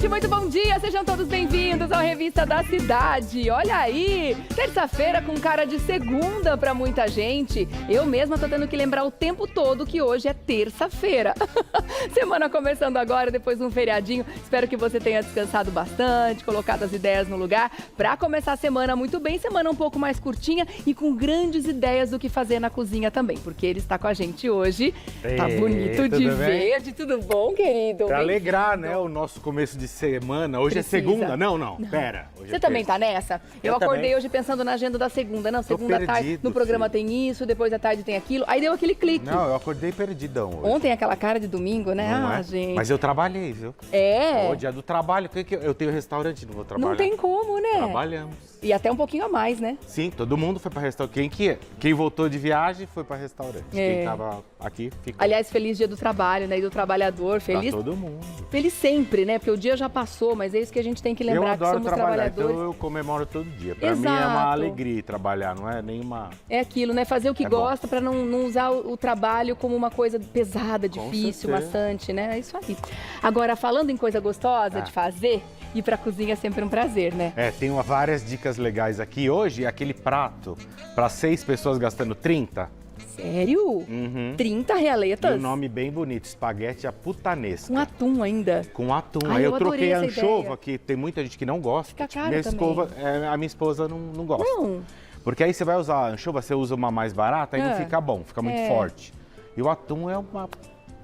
gente, muito bom dia, sejam todos bem-vindos ao Revista da Cidade. Olha aí, terça-feira com cara de segunda pra muita gente. Eu mesma tô tendo que lembrar o tempo todo que hoje é terça-feira. Semana começando agora, depois de um feriadinho. Espero que você tenha descansado bastante, colocado as ideias no lugar pra começar a semana muito bem. Semana um pouco mais curtinha e com grandes ideias do que fazer na cozinha também, porque ele está com a gente hoje. Tá bonito de verde, tudo bom, querido? Pra alegrar, né, o nosso começo de semana. Hoje é segunda? Não. Pera. Você também tá nessa? Eu acordei também hoje pensando na agenda da segunda. Não, segunda à tarde, no programa tem isso, depois à tarde tem aquilo. Aí deu aquele clique. Não, eu acordei perdidão hoje. Ontem aquela cara de domingo, né? Não ah, é? gente. Mas eu trabalhei, viu? É. Hoje é do trabalho. Eu tenho restaurante, não vou trabalhar. Não tem como, né? Trabalhamos. E até um pouquinho a mais, né? Sim, todo mundo foi pra restaurante. Quem voltou de viagem foi pra restaurante. Quem tava aqui, ficou. Aliás, feliz dia do trabalho, né? E do trabalhador. Feliz. Pra todo mundo. Feliz sempre, né? Porque o dia já passou, mas é isso que a gente tem que lembrar, que somos trabalhadores. Então eu comemoro todo dia. Pra mim é uma alegria trabalhar, não é nenhuma... É aquilo, né? Fazer o que gosta pra não usar o trabalho como uma coisa pesada, difícil, maçante, né? É isso aí. Agora, falando em coisa gostosa de fazer, ir pra cozinha é sempre um prazer, né? É, tem várias dicas legais aqui. Hoje, aquele prato para 6 pessoas gastando 30. Sério? Uhum. 30 realetas? E um nome bem bonito, espaguete à putanesca. Com atum ainda. Com atum. Ai, aí eu troquei a anchova, ideia. que tem muita gente que não gosta. Fica caro minha também. A minha esposa não gosta. Não. Porque aí você vai usar a anchova, você usa uma mais barata, aí não fica bom, fica muito forte. E o atum é uma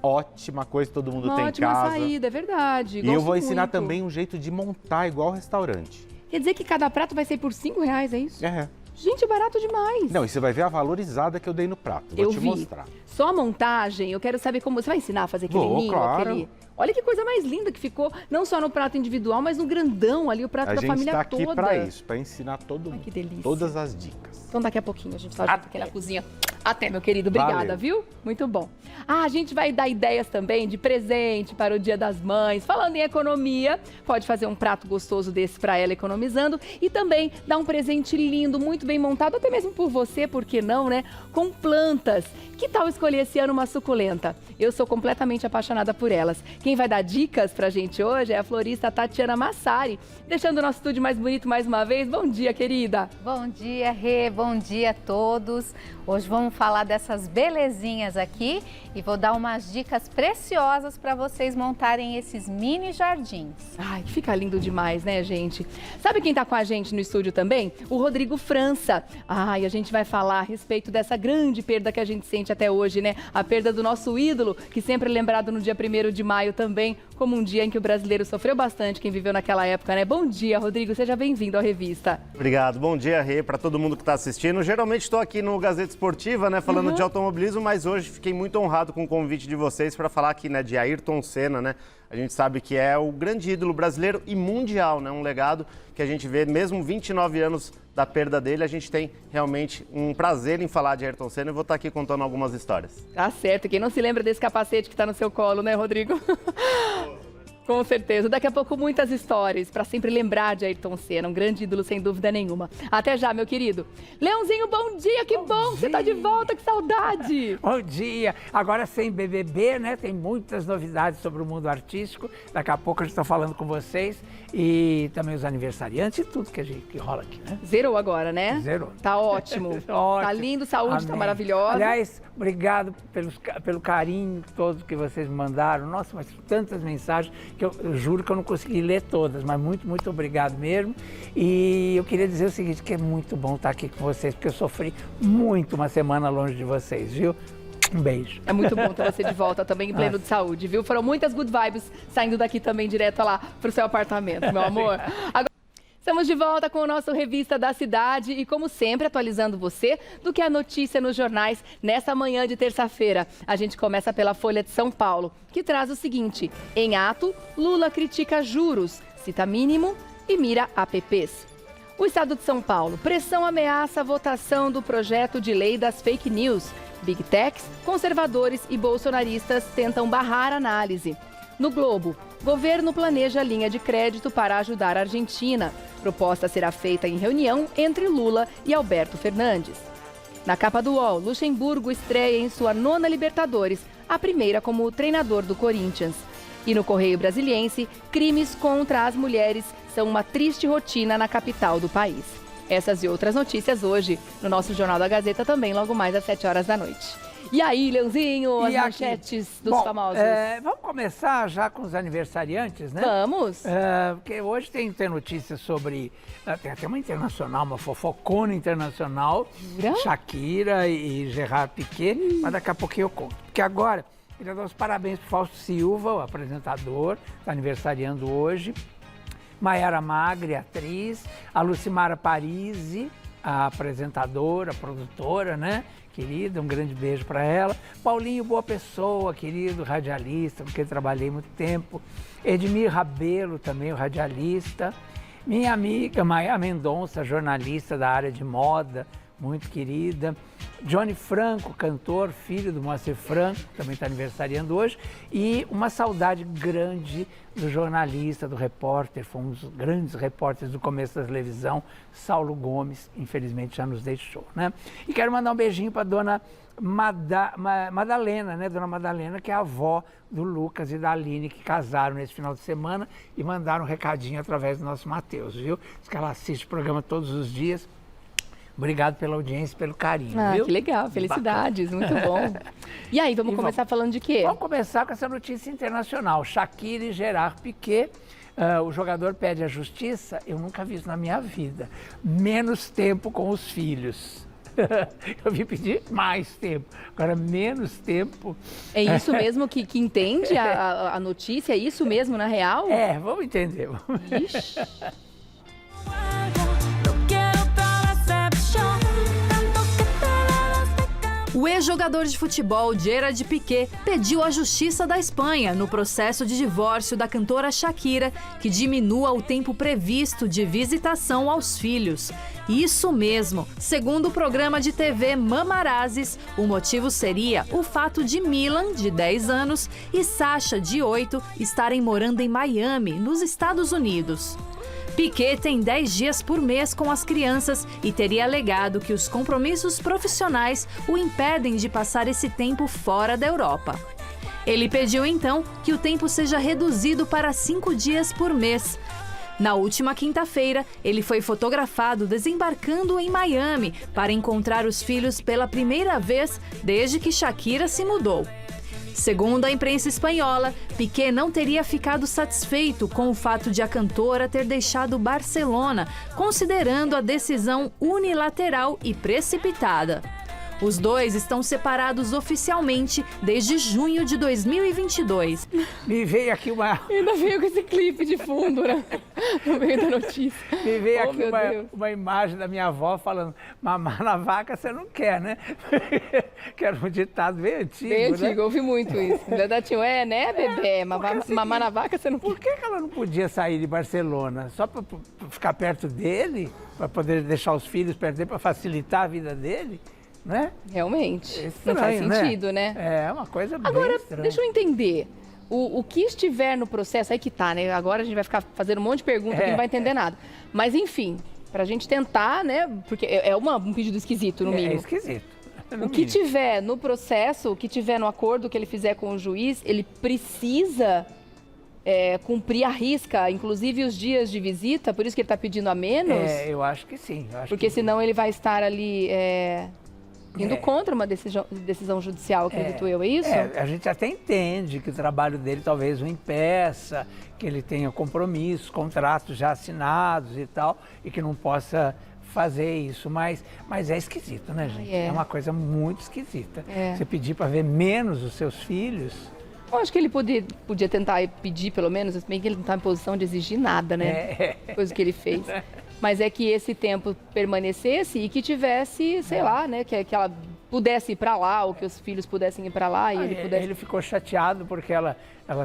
ótima coisa que todo mundo tem em casa. Uma ótima saída, é verdade. E eu vou ensinar também um jeito de montar igual restaurante. Quer dizer que cada prato vai ser por R$5, é isso? É. Gente, barato demais. Não, e você vai ver a valorizada que eu dei no prato. Vou te mostrar. Só a montagem, eu quero saber como... Você vai ensinar a fazer aquele ninho? Claro. Olha que coisa mais linda que ficou, não só no prato individual, mas no grandão ali, o prato da família toda. A gente tá aqui pra isso, pra ensinar todo mundo. Que delícia. Todas as dicas. Então daqui a pouquinho a gente tá junto aqui na cozinha. Até, meu querido. Obrigada, viu? Muito bom. Ah, a gente vai dar ideias também de presente para o Dia das Mães. Falando em economia, pode fazer um prato gostoso desse para ela economizando e também dar um presente lindo, muito bem montado, até mesmo por você, por que não, né? Com plantas. Que tal escolher esse ano uma suculenta? Eu sou completamente apaixonada por elas. Quem vai dar dicas pra gente hoje é a florista Tatiana Massari, deixando o nosso estúdio mais bonito mais uma vez. Bom dia, querida. Bom dia, Rê. Bom dia a todos. Hoje vamos falar dessas belezinhas aqui e vou dar umas dicas preciosas para vocês montarem esses mini jardins. Ai, fica lindo demais, né, gente? Sabe quem tá com a gente no estúdio também? O Rodrigo França. Ai, a gente vai falar a respeito dessa grande perda que a gente sente até hoje, né? A perda do nosso ídolo, que sempre é lembrado no dia 1º de maio também, como um dia em que o brasileiro sofreu bastante, quem viveu naquela época, né? Bom dia, Rodrigo, seja bem-vindo à revista. Obrigado, bom dia, Rê, para todo mundo que está assistindo. Geralmente estou aqui no Gazeta Esportiva, né, falando de automobilismo, mas hoje fiquei muito honrado com o convite de vocês para falar aqui, né, de Ayrton Senna, né? A gente sabe que é o grande ídolo brasileiro e mundial, né? Um legado que a gente vê, mesmo 29 anos da perda dele, a gente tem realmente um prazer em falar de Ayrton Senna e vou estar aqui contando algumas histórias. Tá certo, quem não se lembra desse capacete que está no seu colo, né, Rodrigo? Com certeza. Daqui a pouco muitas histórias para sempre lembrar de Ayrton Senna, um grande ídolo sem dúvida nenhuma. Até já, meu querido. Leãozinho, bom dia, que bom que você tá de volta, que saudade. Bom dia. Agora sem BBB, né? Tem muitas novidades sobre o mundo artístico. Daqui a pouco a gente está falando com vocês e também os aniversariantes e tudo que rola aqui, né? Zerou agora, né? Zerou. Tá ótimo. Ótimo. Tá lindo, saúde, Amém. Tá maravilhosa. Aliás, obrigado pelo carinho todo que vocês me mandaram. Nossa, mas tantas mensagens que eu juro que eu não consegui ler todas, mas muito obrigado mesmo. E eu queria dizer o seguinte, que é muito bom estar aqui com vocês, porque eu sofri muito uma semana longe de vocês, viu? Um beijo. É muito bom ter você de volta também em pleno de saúde, viu? Foram muitas good vibes saindo daqui também direto lá pro seu apartamento, meu amor. Agora... Estamos de volta com o nosso Revista da Cidade e, como sempre, atualizando você do que é notícia nos jornais nessa manhã de terça-feira. A gente começa pela Folha de São Paulo, que traz o seguinte: em ato, Lula critica juros, cita mínimo e mira APPs. O Estado de São Paulo, pressão ameaça a votação do projeto de lei das fake news. Big Techs, conservadores e bolsonaristas tentam barrar a análise. No Globo, governo planeja linha de crédito para ajudar a Argentina. Proposta será feita em reunião entre Lula e Alberto Fernandes. Na capa do UOL, Luxemburgo estreia em sua 9ª Libertadores, a primeira como treinador do Corinthians. E no Correio Brasiliense, crimes contra as mulheres são uma triste rotina na capital do país. Essas e outras notícias hoje no nosso Jornal da Gazeta, também logo mais às 7 horas da noite. E aí, Leãozinho, as manchetes dos famosos? Vamos começar já com os aniversariantes, né? Vamos. Porque hoje tem notícias sobre... Tem até uma internacional, uma fofocona internacional. Jura? Shakira e Gerard Piquet. Mas daqui a pouquinho eu conto. Porque agora, queria dar os parabéns para Fausto Silva, o apresentador, está aniversariando hoje. Maiara Magri, atriz. A Lucimara Parisi, a apresentadora, a produtora, né? Querida, um grande beijo para ela. Paulinho Boa Pessoa, querido radialista, com quem trabalhei muito tempo. Edmir Rabelo, também o radialista. Minha amiga Maia Mendonça, jornalista da área de moda, muito querida. Johnny Franco, cantor, filho do Moacir Franco, também está aniversariando hoje. E uma saudade grande do jornalista, do repórter, foi um dos grandes repórteres do começo da televisão, Saulo Gomes, infelizmente já nos deixou, né? E quero mandar um beijinho para a dona Madalena, né? Dona Madalena, que é a avó do Lucas e da Aline, que casaram nesse final de semana e mandaram um recadinho através do nosso Matheus, viu? Diz que ela assiste o programa todos os dias. Obrigado pela audiência e pelo carinho, viu? Que legal, felicidades, muito bom. E aí, vamos começar falando de quê? Vamos começar com essa notícia internacional. Shakira e Gerard Piquet, o jogador pede à justiça, eu nunca vi isso na minha vida, menos tempo com os filhos. Eu vim pedir mais tempo, agora menos tempo. É isso mesmo que entende a notícia? É isso mesmo, na real? Vamos entender. Ixi. O ex-jogador de futebol Gerard Piqué pediu à Justiça da Espanha, no processo de divórcio da cantora Shakira, que diminua o tempo previsto de visitação aos filhos. Isso mesmo, segundo o programa de TV Mamarazes, o motivo seria o fato de Milan, de 10 anos, e Sasha, de 8, estarem morando em Miami, nos Estados Unidos. Piquet tem 10 dias por mês com as crianças e teria alegado que os compromissos profissionais o impedem de passar esse tempo fora da Europa. Ele pediu então que o tempo seja reduzido para 5 dias por mês. Na última quinta-feira, ele foi fotografado desembarcando em Miami para encontrar os filhos pela primeira vez desde que Shakira se mudou. Segundo a imprensa espanhola, Piqué não teria ficado satisfeito com o fato de a cantora ter deixado Barcelona, considerando a decisão unilateral e precipitada. Os dois estão separados oficialmente desde junho de 2022. Me veio aqui uma... Ainda veio com esse clipe de fundo, né? No meio da notícia. Me veio aqui uma imagem da minha avó falando: mamar na vaca você não quer, né? Que era um ditado bem antigo, bem antigo, né? ouvi muito isso. Né, né, bebê? Mamar na vaca você não quer. Por que ela não podia sair de Barcelona? Só para ficar perto dele? Para poder deixar os filhos perto dele, para facilitar a vida dele? Né? Realmente, Estranho, não faz sentido, né? É uma coisa bem Agora, estranha. deixa eu entender. O que estiver no processo, aí que tá, né? Agora a gente vai ficar fazendo um monte de perguntas que não vai entender nada. Mas, enfim, pra gente tentar, né? Porque é um pedido esquisito, no mínimo. É esquisito. O que tiver no processo, o que tiver no acordo que ele fizer com o juiz, ele precisa cumprir à risca, inclusive os dias de visita, por isso que ele está pedindo a menos? Eu acho que sim. Porque senão ele vai estar ali indo contra uma decisão judicial, acredito eu, é isso? A gente até entende que o trabalho dele talvez o impeça, que ele tenha compromissos, contratos já assinados e tal, e que não possa fazer isso, mas é esquisito, né, gente? É uma coisa muito esquisita. Você pedir para ver menos os seus filhos... Eu acho que ele podia tentar pedir, pelo menos, se bem que ele não está em posição de exigir nada, né? Coisa que ele fez. Mas é que esse tempo permanecesse e que tivesse, sei lá, né? Que ela pudesse ir para lá, ou que os filhos pudessem ir para lá e ele pudesse... Ele ficou chateado porque ela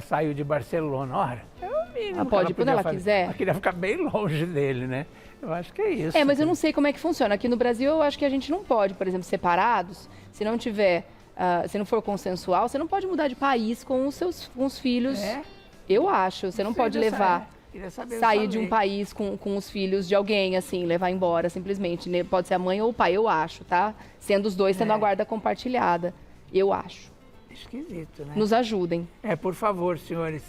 saiu de Barcelona. Ora, é o mínimo. Ela pode ir quando ela quiser. Ela queria ficar bem longe dele, né? Eu acho que é isso. Mas eu não sei como é que funciona. Aqui no Brasil, eu acho que a gente não pode, por exemplo, separados, se não tiver... se não for consensual, você não pode mudar de país com os filhos. Eu acho. Você não pode levar, sair de um país com os filhos de alguém, assim, levar embora simplesmente. Pode ser a mãe ou o pai, eu acho, tá? Sendo os dois, tendo a guarda compartilhada. Eu acho. Esquisito, né? nos ajudem. Por favor, senhores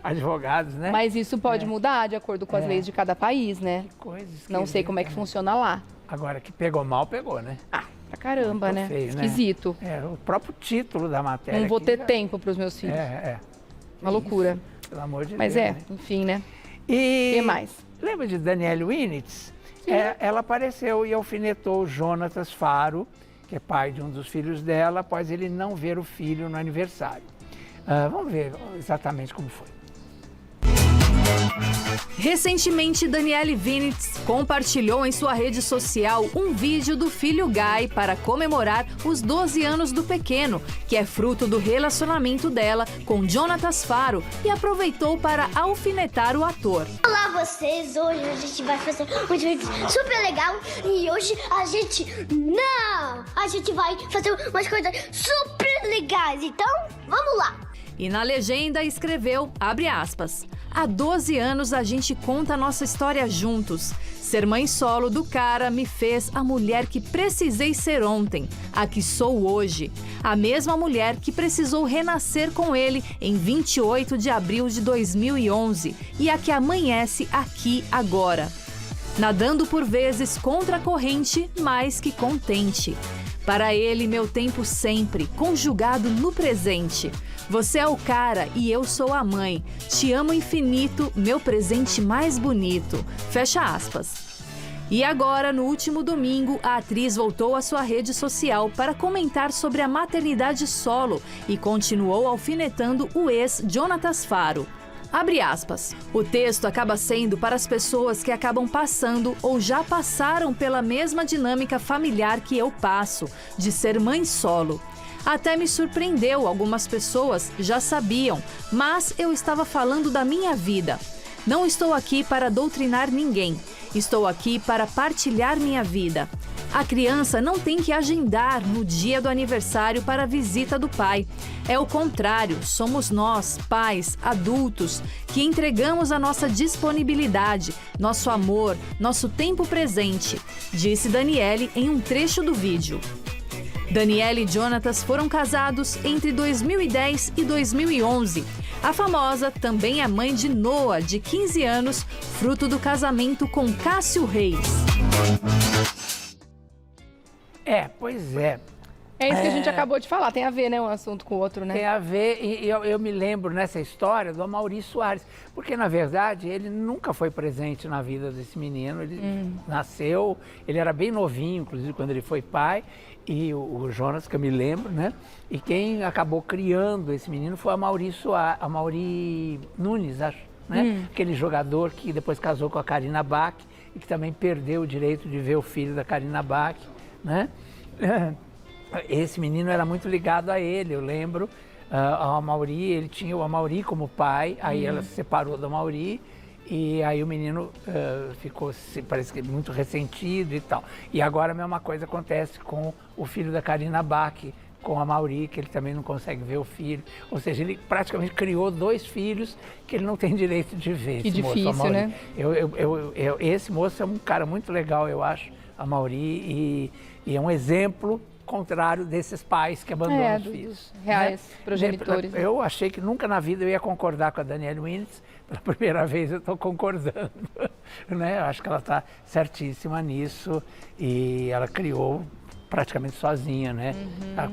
advogados, né? Mas isso pode mudar de acordo com as leis de cada país, né? Que coisa esquisita, Não sei como é que funciona lá. Agora, que pegou mal, pegou, né? Ah, pra caramba, Muito né? feio, né? Esquisito. O próprio título da matéria. Não vou aqui ter já- tempo pros meus filhos. Uma loucura. Isso, pelo amor de Mas Deus. é, Né? enfim, né? E O que mais? lembra de Danielle Winitz? Ela apareceu e alfinetou Jonatas Faro, que é pai de um dos filhos dela, após ele não ver o filho no aniversário. Vamos ver exatamente como foi. Recentemente, Danielle Winitz compartilhou em sua rede social um vídeo do filho Guy para comemorar os 12 anos do pequeno, que é fruto do relacionamento dela com Jonatas Faro, e aproveitou para alfinetar o ator. Olá vocês, hoje a gente vai fazer um vídeo super legal e hoje a gente vai fazer umas coisas super legais, então vamos lá. E na legenda escreveu, abre aspas, há 12 anos a gente conta a nossa história juntos. Ser mãe solo do cara me fez a mulher que precisei ser ontem, a que sou hoje. A mesma mulher que precisou renascer com ele em 28 de abril de 2011 e a que amanhece aqui agora. Nadando por vezes contra a corrente, mais que contente. Para ele, meu tempo sempre, conjugado no presente. Você é o cara e eu sou a mãe. Te amo infinito, meu presente mais bonito. Fecha aspas. E agora, no último domingo, a atriz voltou à sua rede social para comentar sobre a maternidade solo e continuou alfinetando o ex Jonatas Faro. Abre aspas. O texto acaba sendo para as pessoas que acabam passando ou já passaram pela mesma dinâmica familiar que eu passo, de ser mãe solo. Até me surpreendeu, algumas pessoas já sabiam, mas eu estava falando da minha vida. Não estou aqui para doutrinar ninguém, estou aqui para partilhar minha vida. A criança não tem que agendar no dia do aniversário para a visita do pai. É o contrário, somos nós, pais, adultos, que entregamos a nossa disponibilidade, nosso amor, nosso tempo presente, disse Danielle em um trecho do vídeo. Danielle e Jonatas foram casados entre 2010 e 2011. A famosa também é mãe de Noah, de 15 anos, fruto do casamento com Cássio Reis. Pois é. É isso que a gente acabou de falar, tem a ver, né, um assunto com o outro, né? Tem a ver, e eu me lembro nessa história do Amaury Soares, porque na verdade ele nunca foi presente na vida desse menino, ele nasceu, ele era bem novinho, inclusive quando ele foi pai, e o Jonas, que eu me lembro, né? E quem acabou criando esse menino foi o Amaury Nunes, acho, né? Aquele jogador que depois casou com a Carina Bach e que também perdeu o direito de ver o filho da Carina Bach, né? Esse menino era muito ligado a ele, eu lembro, ao Amaury, ele tinha o Amaury como pai, aí ela se separou do Amaury e aí o menino ficou, parece que muito ressentido e tal. E agora a mesma coisa acontece com o filho da Carina Bach, com o Amaury, que ele também não consegue ver o filho. Ou seja, ele praticamente criou 2 filhos que ele não tem direito de ver. Que esse difícil, moço, né? Esse moço é um cara muito legal, eu acho, Amaury, e é um exemplo contrário desses pais que abandonam os filhos. Dos reais progenitores. Eu achei que nunca na vida eu ia concordar com a Danielle Winitz. Pela primeira vez eu estou concordando. Né? Eu acho que ela está certíssima nisso e ela criou praticamente sozinha, né?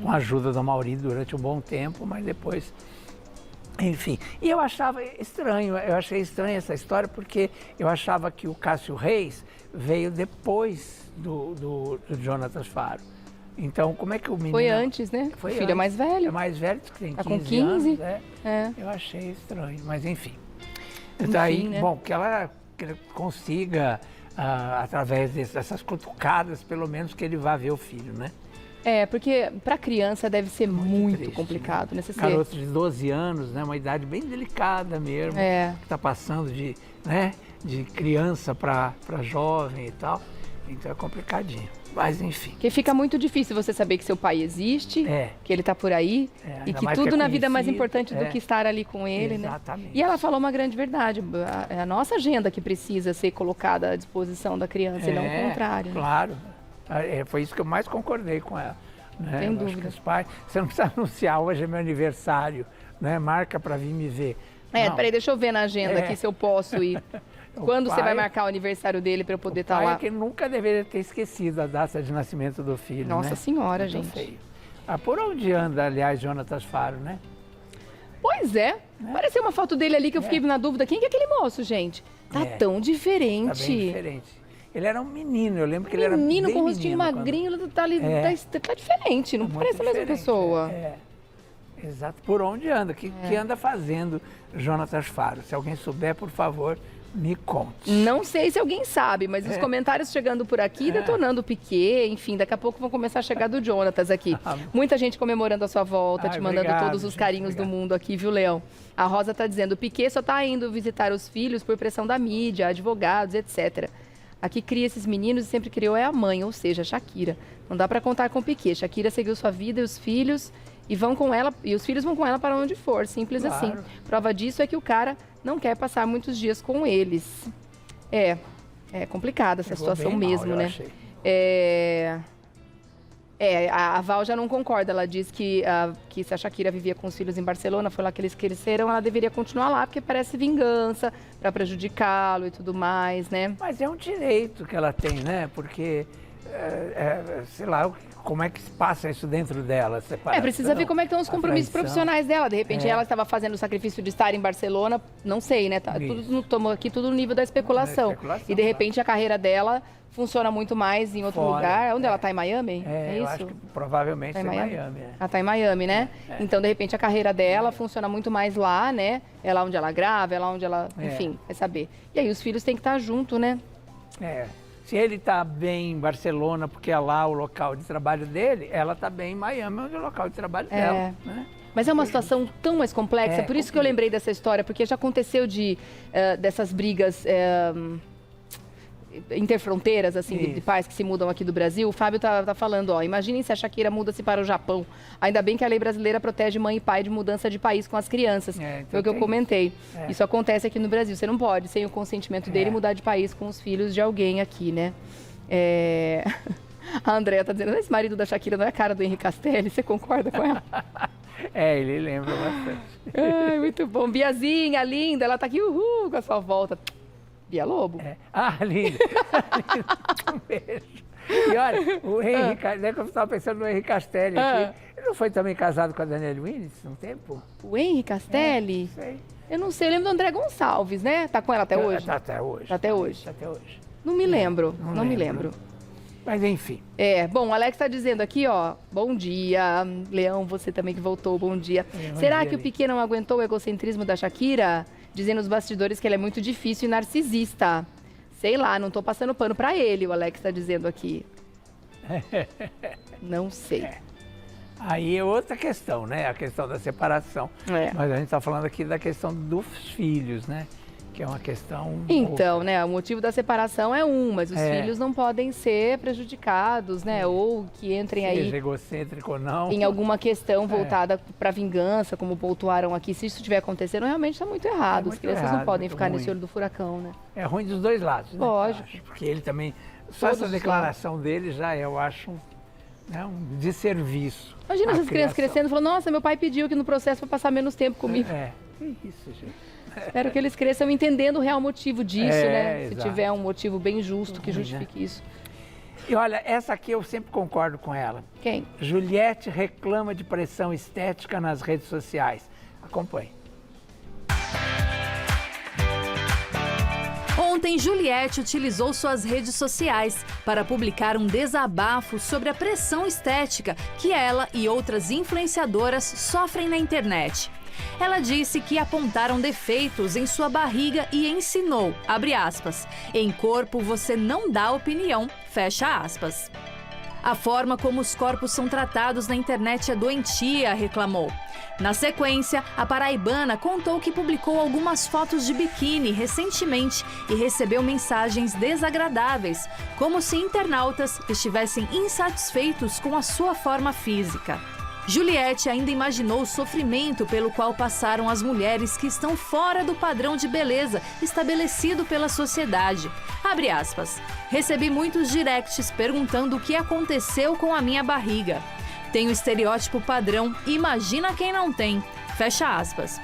Com a ajuda do Amaury durante um bom tempo, mas depois... Enfim, e eu achava estranho, eu achei estranha essa história porque eu achava que o Cássio Reis veio depois do Jonatas Faro. Então, como é que o menino... Foi antes, né? Foi O filho é antes. mais velho. É mais velho, que tem 15 Tá com 15? anos, né? É. Eu achei estranho, mas enfim. Daí, né? bom, que ela consiga, através dessas cutucadas, pelo menos que ele vá ver o filho, né? Porque para criança deve ser muito triste, complicado, né? Você Garoto de 12 anos, né? Uma idade bem delicada mesmo, que está passando de criança para jovem e tal. Então é complicadinho. Mas enfim. Porque fica muito difícil você saber que seu pai existe, que ele está por aí e que tudo na vida é mais importante do que estar ali com ele, Exatamente. né? E ela falou uma grande verdade. É a nossa agenda que precisa ser colocada à disposição da criança e não o contrário. Né? Claro. Foi isso que eu mais concordei com ela. Né? Sem Eu acho dúvida. que os pais, você não precisa anunciar, hoje é meu aniversário, né? Marca para vir me ver. Não. Peraí, deixa eu ver na agenda aqui se eu posso ir. Quando você pai- vai marcar o aniversário dele para eu poder estar pai lá? é que nunca deveria ter esquecido a data de nascimento do filho, Nossa né? Senhora, Muito gente. feio. Por onde anda, aliás, Jonatas Faro, né? Pois é. Apareceu uma foto dele ali que eu fiquei na dúvida. Quem que é aquele moço, gente? Tá tão diferente. Tá bem diferente. Ele era um menino, eu lembro que ele era Menino bem com rostinho menino magrinho, ele tá ali, tá diferente, não Muito parece a mesma diferente, pessoa. Exato. Por onde anda? O que anda fazendo Jonatas Faro? Se alguém souber, por favor, me conte. Não sei se alguém sabe, mas os comentários chegando por aqui, detonando o Piquet, enfim, daqui a pouco vão começar a chegar do Jonatas aqui. Muita gente comemorando a sua volta, te mandando obrigado, todos os gente, carinhos do mundo aqui, viu, Leão? A Rosa tá dizendo, o Piquet só tá indo visitar os filhos por pressão da mídia, advogados, etc. Aqui cria esses meninos e sempre criou é a mãe, ou seja, a Shakira. Não dá pra contar com o Piquet. Shakira seguiu sua vida e os filhos e vão com ela, e os filhos vão com ela para onde for, simples assim. Prova disso é que o cara não quer passar muitos dias com eles. É complicada essa Pegou situação bem mal, mesmo, eu né? achei. A Val já não concorda. Ela diz que se a Shakira vivia com os filhos em Barcelona, foi lá que eles cresceram, ela deveria continuar lá, porque parece vingança para prejudicá-lo e tudo mais, né? Mas é um direito que ela tem, né? Porque, sei lá, como é que se passa isso dentro dela? Precisa ver como é que estão os compromissos profissionais dela. De repente, ela estava fazendo o sacrifício de estar em Barcelona, não sei, né? Tomou aqui tudo no nível da especulação. E, de repente, a carreira dela funciona muito mais em outro lugar. Onde ela está? Em Miami? É eu isso? acho que provavelmente Tá é em Miami. Miami? Ela está em Miami, né? Então, de repente, a carreira dela funciona muito mais lá, né? É lá onde ela grava, é lá onde ela... Enfim, vai saber. E aí, os filhos têm que estar junto, né? Se ele está bem em Barcelona, porque é lá o local de trabalho dele, ela está bem em Miami, onde é o local de trabalho dela. Né? Mas é uma situação tão mais complexa, por isso que eu lembrei dessa história, porque já aconteceu dessas brigas interfronteiras, assim, de pais que se mudam aqui do Brasil. O Fábio tá falando, imaginem se a Shakira muda-se para o Japão. Ainda bem que a lei brasileira protege mãe e pai de mudança de país com as crianças. Então Foi o que eu comentei. Isso acontece aqui no Brasil. Você não pode, sem o consentimento dele, mudar de país com os filhos de alguém aqui, né? A Andréa tá dizendo, esse marido da Shakira não é a cara do Henrique Castelli? Você concorda com ela? Ele lembra bastante. Ai, muito bom. Biazinha, linda, ela tá aqui, com a sua volta. Bia Lobo. Linda. Um beijo. E olha, o Henrique, eu estava pensando no Henrique Castelli aqui. Ele não foi também casado com a Daniela Winnes um tempo? O Henrique Castelli? Sei. Eu não sei, eu lembro do André Gonçalves, né? Tá com ela até hoje? Tá até hoje. Tá até hoje. Tá até hoje. Não me lembro, não me lembro. lembro. Mas enfim. Bom, o Alex tá dizendo aqui, bom dia. Leão, você também que voltou, bom dia. Bom Será dia, que o Lê. Piquet não aguentou o egocentrismo da Shakira? Dizendo nos bastidores que ele é muito difícil e narcisista. Sei lá, não tô passando pano pra ele, o Alex tá dizendo aqui. Não sei. Aí é outra questão, né? A questão da separação. Mas a gente está falando aqui da questão dos filhos, né? Que é uma questão... Então, né? O motivo da separação mas os filhos não podem ser prejudicados, né? Ou que entrem aí... Seja egocêntrico ou não. Em alguma questão voltada para vingança, como pontuaram aqui. Se isso estiver acontecendo, realmente está muito errado. As crianças não podem ficar nesse olho do furacão, né? É ruim dos dois lados, né? Lógico. Porque ele também... Só essa declaração dele já eu acho um desserviço. Imagina essas crianças crescendo e falando, nossa, meu pai pediu que no processo para passar menos tempo comigo. Que isso, gente. Espero que eles cresçam entendendo o real motivo disso, né? Exato. Se tiver um motivo bem justo que justifique isso. E olha, essa aqui eu sempre concordo com ela. Quem? Juliette reclama de pressão estética nas redes sociais. Acompanhe. Ontem, Juliette utilizou suas redes sociais para publicar um desabafo sobre a pressão estética que ela e outras influenciadoras sofrem na internet. Ela disse que apontaram defeitos em sua barriga e ensinou, abre aspas, em corpo você não dá opinião, fecha aspas. A forma como os corpos são tratados na internet é doentia, reclamou. Na sequência, a paraibana contou que publicou algumas fotos de biquíni recentemente e recebeu mensagens desagradáveis, como se internautas estivessem insatisfeitos com a sua forma física. Juliette ainda imaginou o sofrimento pelo qual passaram as mulheres que estão fora do padrão de beleza estabelecido pela sociedade. Abre aspas. Recebi muitos directs perguntando o que aconteceu com a minha barriga. tem o estereótipo padrão "imagina quem não tem", fecha aspas.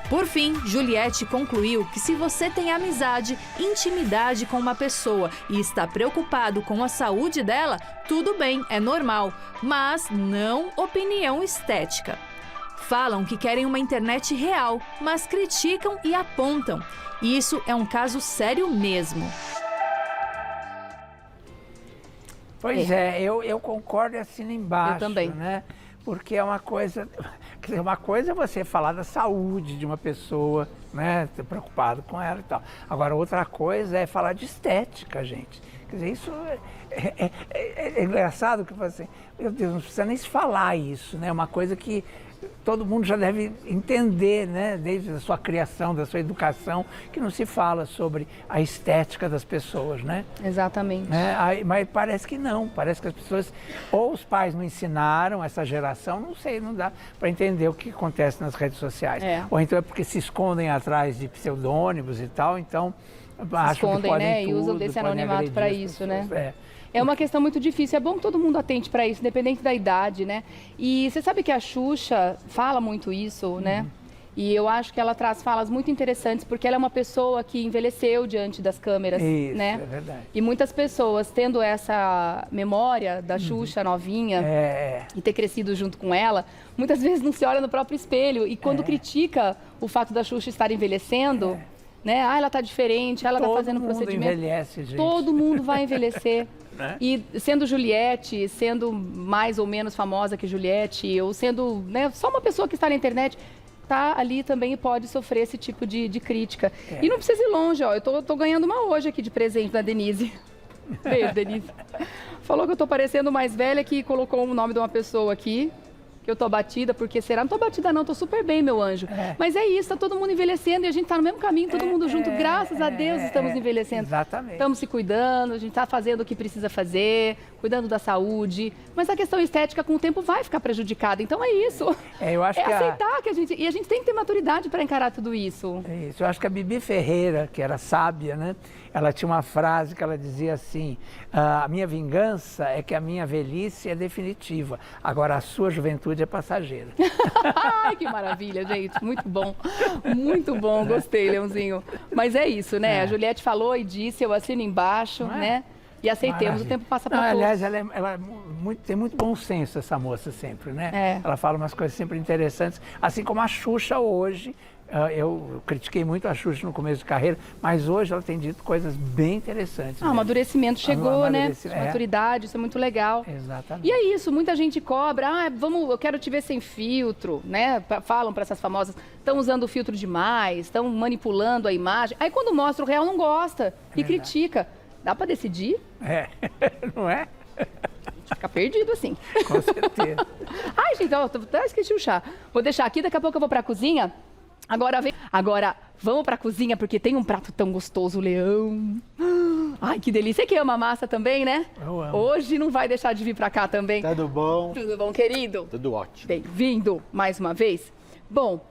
Por fim, Juliette concluiu que se você tem amizade, intimidade com uma pessoa e está preocupado com a saúde dela, tudo bem, é normal, mas não opinião estética. Falam que querem uma internet real, mas criticam e apontam. Isso é um caso sério mesmo. Pois é, eu concordo e assino embaixo, Eu também. né? Porque é uma coisa, quer dizer, uma coisa é você falar da saúde de uma pessoa, né? Ter preocupado com ela e tal. Agora, outra coisa é falar de estética, gente. Quer dizer, isso é engraçado que você, meu Deus, não precisa nem se falar isso, né? É uma coisa que todo mundo já deve entender, né? Desde a sua criação, da sua educação, que não se fala sobre a estética das pessoas, né? Exatamente. Mas parece que não, parece que as pessoas, ou os pais não ensinaram essa geração, não sei, não dá para entender o que acontece nas redes sociais. Ou então é porque se escondem atrás de pseudônimos e tal, então acham Escondem, que podem né? tudo, E usam desse podem anonimato agredir para as isso, pessoas. né? É uma questão muito difícil, é bom que todo mundo atente para isso, independente da idade, né? E você sabe que a Xuxa fala muito isso, né? E eu acho que ela traz falas muito interessantes, porque ela é uma pessoa que envelheceu diante das câmeras, Isso, né? é verdade. E muitas pessoas, tendo essa memória da Xuxa novinha e ter crescido junto com ela, muitas vezes não se olha no próprio espelho. E quando critica o fato da Xuxa estar envelhecendo, né? Ah, ela tá diferente, ela tá fazendo procedimento. Todo mundo envelhece, gente. Todo mundo vai envelhecer. Né? E sendo Juliette, sendo mais ou menos famosa que Juliette, ou sendo, né, só uma pessoa que está na internet, tá ali também e pode sofrer esse tipo de crítica. E não precisa ir longe, ó. Eu tô ganhando uma hoje aqui de presente da Denise. Beijo, Denise. Falou que eu tô parecendo mais velha, que colocou o nome de uma pessoa aqui. Que eu tô abatida, porque será? Não tô abatida não, tô super bem, meu anjo. Mas é isso, tá todo mundo envelhecendo e a gente tá no mesmo caminho, todo mundo junto. Graças a Deus estamos envelhecendo. Exatamente. Estamos se cuidando, a gente tá fazendo o que precisa fazer, cuidando da saúde. Mas a questão estética com o tempo vai ficar prejudicada. Então é isso. Eu acho que aceitar que a gente... E a gente tem que ter maturidade para encarar tudo isso. É isso. Eu acho que a Bibi Ferreira, que era sábia, né? Ela tinha uma frase que ela dizia assim: a minha vingança é que a minha velhice é definitiva, agora a sua juventude é passageira. Ai, que maravilha, gente. Muito bom. Muito bom. Gostei, Leãozinho. Mas é isso, né? A Juliette falou e disse, eu assino embaixo, né? E aceitemos, Maravilha. o tempo passa para todos. Aliás, ela tem muito bom senso, essa moça, sempre, né? Ela fala umas coisas sempre interessantes, assim como a Xuxa hoje. Eu critiquei muito a Xuxa no começo de carreira, mas hoje ela tem dito coisas bem interessantes. O amadurecimento chegou, né? Maturidade, isso é muito legal. Exatamente. E é isso, muita gente cobra, eu quero te ver sem filtro, né? Falam para essas famosas, estão usando o filtro demais, estão manipulando a imagem. Aí quando mostra o real não gosta e critica. Dá para decidir? Não é? Fica perdido assim. Com certeza. Ai, gente, até esqueci o chá. Vou deixar aqui, daqui a pouco eu vou para a cozinha. Agora, vamos para a cozinha, porque tem um prato tão gostoso, Leão. Ai, que delícia. Você que ama massa também, né? Eu amo. Hoje não vai deixar de vir para cá também. Tudo bom? Tudo bom, querido? Tudo ótimo. Bem-vindo mais uma vez. Bom,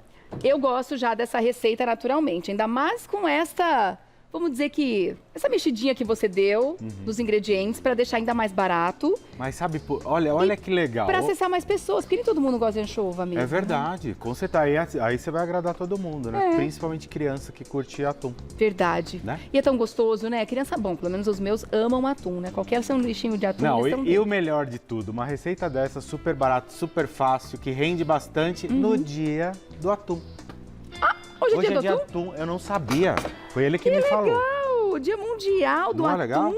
eu gosto já dessa receita naturalmente, ainda mais com esta... Vamos dizer que essa mexidinha que você deu dos ingredientes para deixar ainda mais barato. Mas sabe, olha que legal. Para acessar mais pessoas, porque nem todo mundo gosta de anchova mesmo. É verdade, com certeza. Aí você vai agradar todo mundo, né? Principalmente criança que curte atum. Verdade. Né? E é tão gostoso, né? Criança, bom, pelo menos os meus amam atum, né? Qualquer sanduichinho de atum. Não, eles e o melhor de tudo, uma receita dessa super barato, super fácil, que rende bastante no dia do atum. Hoje é dia do dia atum? do atum, eu não sabia. Foi ele que me falou. Legal! Dia Mundial do Não é Atum, legal?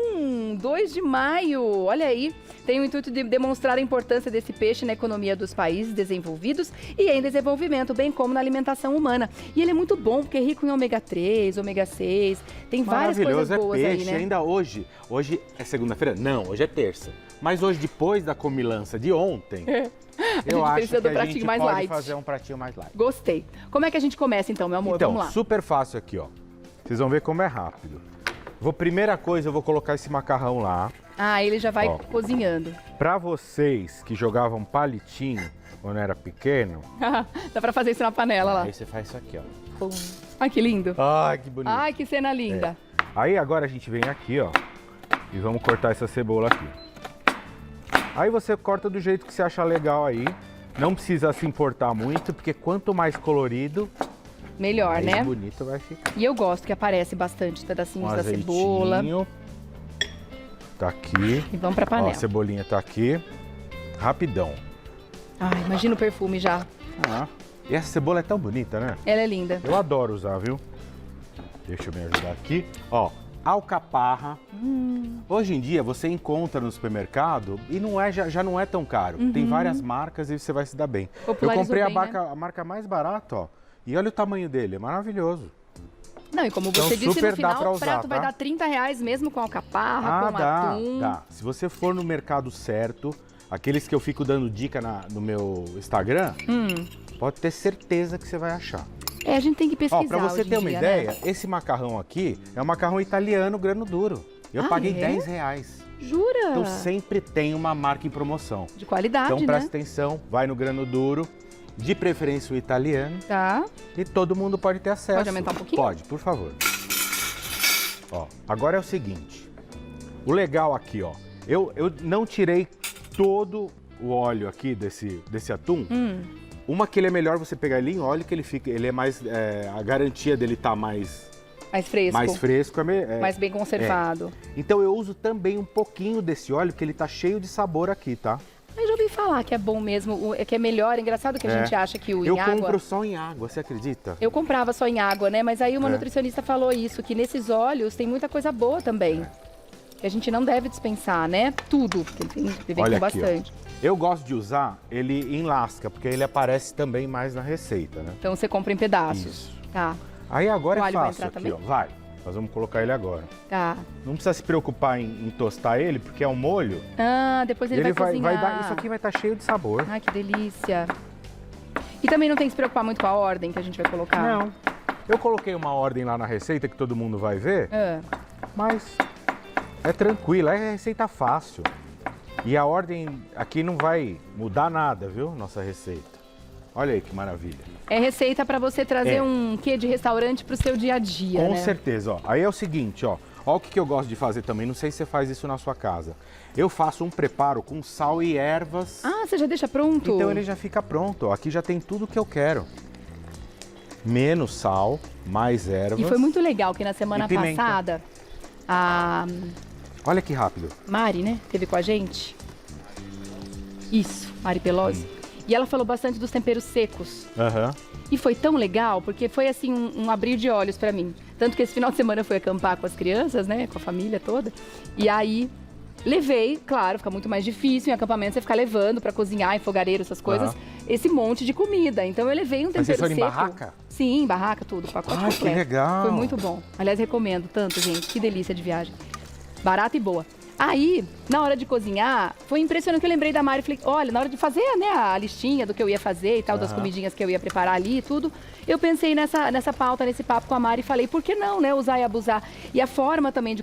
2 de maio. Olha aí, tem o intuito de demonstrar a importância desse peixe na economia dos países desenvolvidos e em desenvolvimento, bem como na alimentação humana. E ele é muito bom, porque é rico em ômega 3, ômega 6, tem várias coisas boas é peixe, aí, né? ainda hoje é segunda-feira? Não, hoje é terça. Mas hoje, depois da comilança de ontem, eu acho precisa que do a pratinho gente mais pode light. fazer um pratinho mais light. Gostei. Como é que a gente começa então, meu amor? Então, Vamos lá. super fácil aqui, ó. Vocês vão ver como é rápido. Primeira coisa, eu vou colocar esse macarrão lá. Ah, ele já vai Ó. cozinhando. Pra vocês que jogavam palitinho quando era pequeno, Dá pra fazer isso na panela lá. aí você faz isso aqui, ó. Ai, que lindo. Ai, que bonito. Ai, que cena linda. Aí agora a gente vem aqui, ó, e vamos cortar essa cebola aqui. Aí você corta do jeito que você achar legal aí. Não precisa se importar muito, porque quanto mais colorido, melhor, mais né? bonito vai ficar. E eu gosto que aparece bastante pedacinhos Um da cebola. azeitinho. Tá aqui. E vamos pra panela. Ó, a cebolinha tá aqui. Rapidão. Ai, imagina o perfume já. Ah, e essa cebola é tão bonita, né? Ela é linda. Eu adoro usar, viu? Deixa eu me ajudar aqui. Ó, alcaparra. Hoje em dia você encontra no supermercado e não é, já não é tão caro. Tem várias marcas e você vai se dar bem. Eu Popularizou comprei bem, a marca mais barata, ó. E olha o tamanho dele, é maravilhoso. Não, e como Então, você disse, super no final dá pra o usar, prato vai tá? dar R$30 mesmo com alcaparra, com atum. Dá. Se você for no mercado certo, aqueles que eu fico dando dica no meu Instagram, pode ter certeza que você vai achar. É, a gente tem que pesquisar. Ó, pra você hoje em ter uma dia, ideia, né? esse macarrão aqui é um macarrão italiano grano duro. Eu paguei é? R$10. Jura? Então sempre tem uma marca em promoção. De qualidade, Então presta né? atenção, vai no grano duro, de preferência o italiano, Tá. e todo mundo pode ter acesso. Pode aumentar um pouquinho? Pode, por favor. Ó, agora é o seguinte, o legal aqui, ó, eu não tirei todo o óleo aqui desse atum. Uma que ele é melhor você pegar ele em óleo, que ele é mais, a garantia dele tá mais fresco. é Mais bem conservado. Então eu uso também um pouquinho desse óleo, porque ele tá cheio de sabor aqui, tá? Eu já ouvi falar que é bom mesmo, que é melhor. É engraçado que a gente acha que o Eu em água... compro só em água, você acredita? Eu comprava só em água, né? Mas aí uma nutricionista falou isso, que nesses óleos tem muita coisa boa também. Que a gente não deve dispensar, né? Tudo, porque ele vem Olha com aqui, bastante. ó. Eu gosto de usar ele em lasca, porque ele aparece também mais na receita, né? Então você compra em pedaços. Isso. Tá, Aí agora O é alho vai fácil entrar aqui, também? ó. Vai. Nós vamos colocar ele agora. tá. Não precisa se preocupar em tostar ele, porque é um molho. Ah, depois ele vai cozinhar. dar. Isso aqui vai estar cheio de sabor. Ai, que delícia. E também não tem que se preocupar muito com a ordem que a gente vai colocar. Não. Eu coloquei uma ordem lá na receita que todo mundo vai ver, Ah, mas é tranquilo, é receita fácil. E a ordem aqui não vai mudar nada, viu? Nossa receita. Olha aí que maravilha. é receita para você trazer um quê de restaurante pro seu dia a dia, Com né? certeza, ó. Aí é o seguinte, ó. Ó o que eu gosto de fazer também. Não sei se você faz isso na sua casa. Eu faço um preparo com sal e ervas. Ah, você já deixa pronto? Então ele já fica pronto. Ó. Aqui já tem tudo que eu quero. Menos sal, mais ervas. E foi muito legal que na semana E pimenta. passada a Olha que rápido. Mari, né, teve com a gente. Isso, Mari Pelosi. E ela falou bastante dos temperos secos. Aham. E foi tão legal, porque foi assim um abrir de olhos pra mim. Tanto que esse final de semana eu fui acampar com as crianças, né, com a família toda. E aí levei, claro, fica muito mais difícil em acampamento você ficar levando pra cozinhar em fogareiro, essas coisas, Aham. esse monte de comida. Então eu levei um Mas vocês tempero foram em seco. barraca? Sim, barraca, tudo, pacote Ai, que completo. legal. Foi muito bom. Aliás, recomendo tanto, gente. Que delícia de viagem. Barata e boa. Aí, na hora de cozinhar, foi impressionante que eu lembrei da Mari. Falei, olha, na hora de fazer, né, a listinha do que eu ia fazer e tal, das comidinhas que eu ia preparar ali e tudo, eu pensei nessa pauta, nesse papo com a Mari e falei, por que não, né, usar e abusar? E a forma também de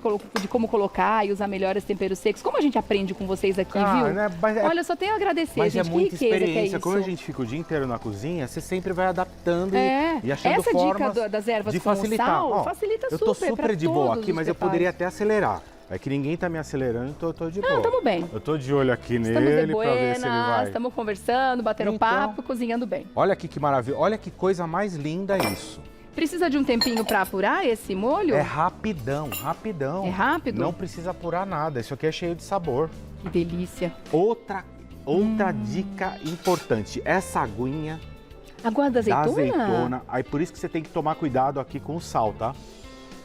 como colocar e usar melhores temperos secos, como a gente aprende com vocês aqui, viu? Né, mas Olha, eu só tenho a agradecer, Mas gente. é muita que riqueza que é experiência. isso. Quando a gente fica o dia inteiro na cozinha, você sempre vai adaptando e achando Essa formas dica das ervas de com facilitar. sal Ó, facilita eu tô super pra super de boa todos aqui, os mas eu preparos. poderia até acelerar. É que ninguém tá me acelerando, então eu tô de boa. Não, tamo bem. Eu tô de olho aqui Estamos de nele pra ver se ele buenas, vai. estamos conversando, batendo Então- papo, cozinhando bem. Olha aqui que maravilha. Olha que coisa mais linda isso. Precisa de um tempinho pra apurar esse molho? É rapidão, rapidão. É rápido? Não precisa apurar nada. Isso aqui é cheio de sabor. Que delícia. Outra dica importante. Essa aguinha Água da da azeitona? azeitona. Aí por isso que você tem que tomar cuidado aqui com o sal, tá?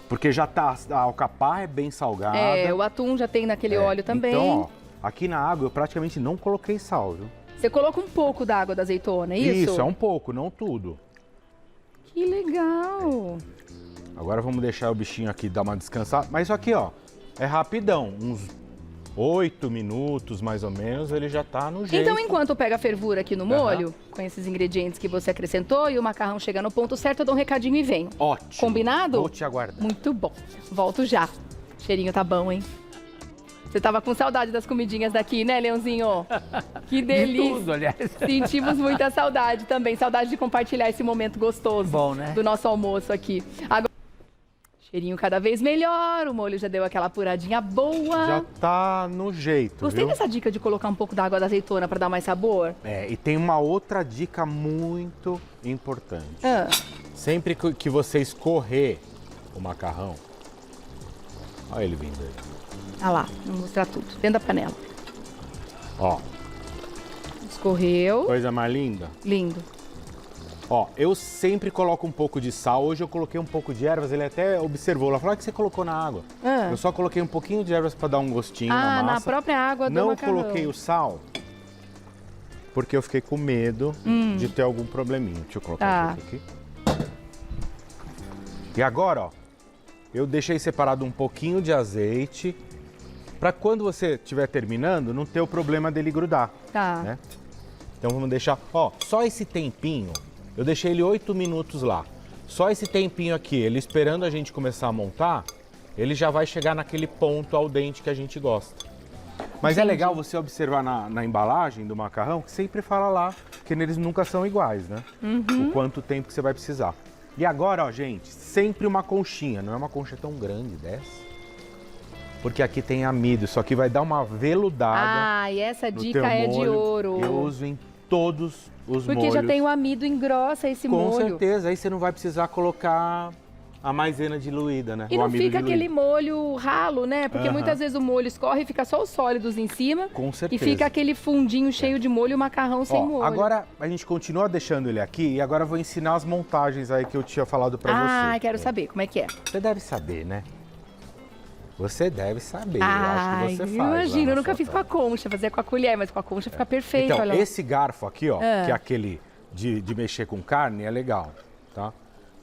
Porque já tá, a alcaparra é bem salgada. É, o atum já tem naquele óleo também. Então, ó, aqui na água eu praticamente não coloquei sal, viu? Você coloca um pouco da água da azeitona, é isso? Isso, é um pouco, não tudo. Que legal. Agora vamos deixar o bichinho aqui dar uma descansada. Mas isso aqui, ó, é rapidão. Uns 8 minutos, mais ou menos, ele já tá no jeito. Então, enquanto pega a fervura aqui no molho, com esses ingredientes que você acrescentou e o macarrão chega no ponto certo, eu dou um recadinho e venho. Ótimo. Combinado? Vou te aguardar. Muito bom. Volto já. Cheirinho tá bom, hein? Você tava com saudade das comidinhas daqui, né, Leãozinho? Que delícia. tudo, aliás. Sentimos muita saudade também. Saudade de compartilhar esse momento gostoso Bom, né? do nosso almoço aqui. Agora... Cheirinho cada vez melhor, o molho já deu aquela apuradinha boa. Já tá no jeito, Gostei viu? dessa dica de colocar um pouco da água da azeitona para dar mais sabor. É, e tem uma outra dica muito importante. Ah, Sempre que você escorrer o macarrão... Olha ele vindo aí. ah lá, vou mostrar tudo, dentro da panela. Ó, Escorreu, coisa mais linda. lindo. Ó, eu sempre coloco um pouco de sal. Hoje eu coloquei um pouco de ervas. Ele até observou. Ela falou: "Ah, que você colocou na água?" Ah. Eu só coloquei um pouquinho de ervas para dar um gostinho Ah, na na massa. própria água do Não macarrão. coloquei o sal porque eu fiquei com medo de ter algum probleminha. Deixa eu colocar Tá. um pouco aqui. E agora, ó, eu deixei separado um pouquinho de azeite para quando você estiver terminando não ter o problema dele grudar, Tá. né? Então vamos deixar, ó, só esse tempinho. Eu deixei ele 8 minutos lá. Só esse tempinho aqui, ele esperando a gente começar a montar, ele já vai chegar naquele ponto al dente que a gente gosta. Mas é legal você observar na embalagem do macarrão, que sempre fala lá, que eles nunca são iguais, né? O quanto tempo que você vai precisar. E agora, ó, gente, sempre uma conchinha. Não é uma concha tão grande dessa. Porque aqui tem amido, isso aqui vai dar uma veludada Ah, e essa no dica teu é de molho. ouro. Eu uso em todos os Porque molhos. já tem o amido, engrossa esse Com molho. certeza, aí você não vai precisar colocar a maisena diluída, né? E O não amido fica diluído. aquele molho ralo, né? Porque Aham. muitas vezes o molho escorre e fica só os sólidos em cima. Com E certeza. fica aquele fundinho cheio de molho e o macarrão sem Ó, molho. agora a gente continua deixando ele aqui e agora eu vou ensinar as montagens aí que eu tinha falado pra você. Ah, quero saber como é que é. Você deve saber, né? Você deve saber, eu Ai, acho que você faz. lá imagina, na eu nunca sua fiz com a casa. concha, fazia com a colher, mas com a concha fica perfeito, Então, olha. esse garfo aqui, ó, Ah. que é aquele de mexer com carne, é legal, tá?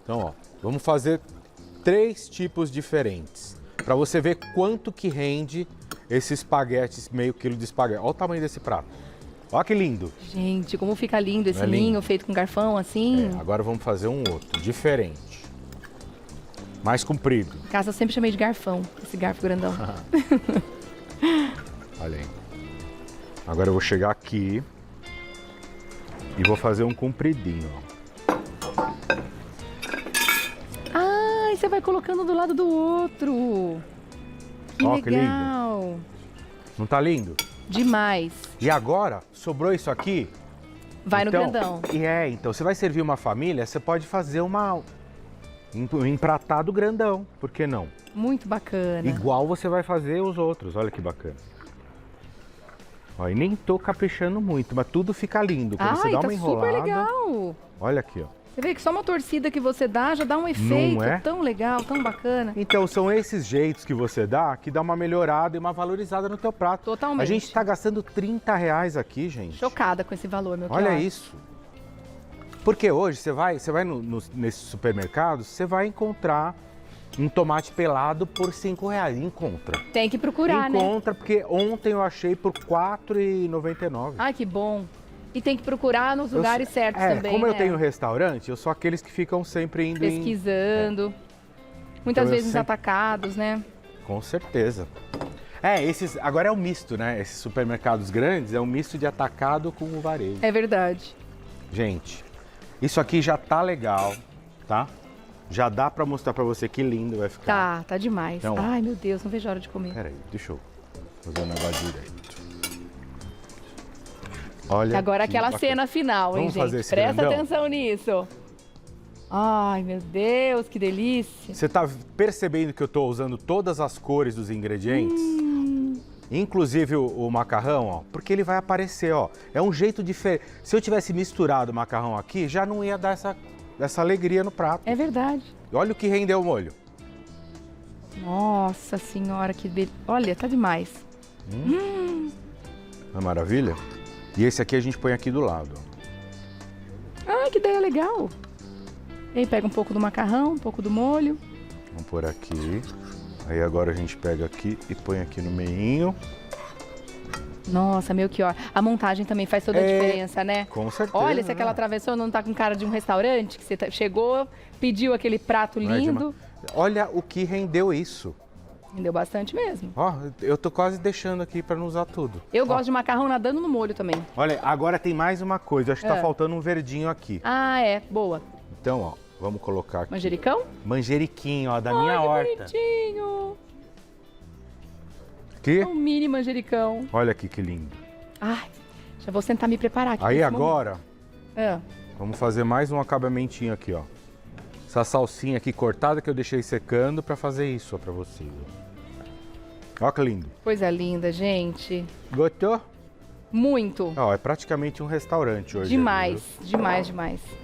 Então, ó, vamos fazer 3 tipos diferentes. Pra você ver quanto que rende esse espaguete, meio quilo de espaguete. Olha o tamanho desse prato. Olha que lindo. Gente, como fica lindo esse Não é lindo? ninho feito com garfão assim. É, agora vamos fazer um outro, diferente. Mais comprido. Em casa eu sempre chamei de garfão, esse garfo grandão. Olha aí. Agora eu vou chegar aqui e vou fazer um compridinho, ó. Ai, você vai colocando do lado do outro. Que Ó, que lindo. legal. Não tá lindo? Demais. E agora, sobrou isso aqui. Vai então, no grandão. Então, você vai servir uma família, você pode fazer um empratado grandão, por que não? Muito bacana. Igual você vai fazer os outros, olha que bacana. Ó, e nem tô caprichando muito, mas tudo fica lindo. Quando você Ai, dá tá uma enrolada, super legal. olha aqui, ó. Você vê que só uma torcida que você dá já dá um efeito é? tão legal, tão bacana. Então, são esses jeitos que você dá que dá uma melhorada e uma valorizada no teu prato. Totalmente. A gente tá gastando R$30 aqui, gente. Chocada com esse valor, meu Olha querido. isso. Porque hoje você vai nesses supermercados, você vai encontrar um tomate pelado por R$5. Encontra. Tem que procurar, né? Encontra, porque ontem eu achei por R$4,99. Ai, que bom. E tem que procurar nos lugares certos também, como né? eu tenho restaurante, eu sou aqueles que ficam sempre indo Pesquisando. Muitas Então, eu vezes nos sempre- atacados, né? Com certeza. Agora é o misto, né? Esses supermercados grandes é um misto de atacado com o varejo. É verdade. Gente, isso aqui já tá legal, tá? Já dá pra mostrar pra você que lindo vai ficar. Tá demais. Então, ó. Ai, meu Deus, não vejo a hora de comer. Peraí, deixa eu fazer o negócio direito. Olha. E agora que aquela bacana. cena final, hein, Vamos fazer gente? esse Presta grandão? atenção nisso. Ai, meu Deus, que delícia. Você tá percebendo que eu tô usando todas as cores dos ingredientes? Inclusive o macarrão, ó, porque ele vai aparecer, ó. É um jeito diferente. Se eu tivesse misturado o macarrão aqui, já não ia dar essa alegria no prato. É verdade. Olha o que rendeu o molho. Nossa senhora, que beleza. Olha, tá demais. Não é maravilha? E esse aqui a gente põe aqui do lado, ó. Ai, que ideia legal. E aí pega um pouco do macarrão, um pouco do molho. Vamos pôr aqui. Aí agora a gente pega aqui e põe aqui no meinho. Nossa, meu que ó. A montagem também faz toda a É, diferença, né? Com certeza. Olha, se aquela né? travessona não tá com cara de um restaurante, que você chegou, pediu aquele prato Não é de lindo. Olha o que rendeu isso. Rendeu bastante mesmo. Ó, eu tô quase deixando aqui pra não usar tudo. Eu Ó, gosto de macarrão nadando no molho também. Olha, agora tem mais uma coisa. Acho que tá É. faltando um verdinho aqui. Ah, é. Boa. Então, ó, Vamos colocar aqui. Manjericão? Manjeriquinho, ó, da minha horta. Bonitinho. Aqui? Um mini manjericão. Olha aqui que lindo. Ai, já vou sentar me preparar aqui. Aí nesse agora, momento. vamos fazer mais um acabamentinho aqui, ó. Essa salsinha aqui cortada que eu deixei secando pra fazer isso, ó, pra vocês. Ó que lindo. Coisa linda, gente. Gostou? Muito. Ó, é praticamente um restaurante hoje. Demais, ali, demais, demais. viu?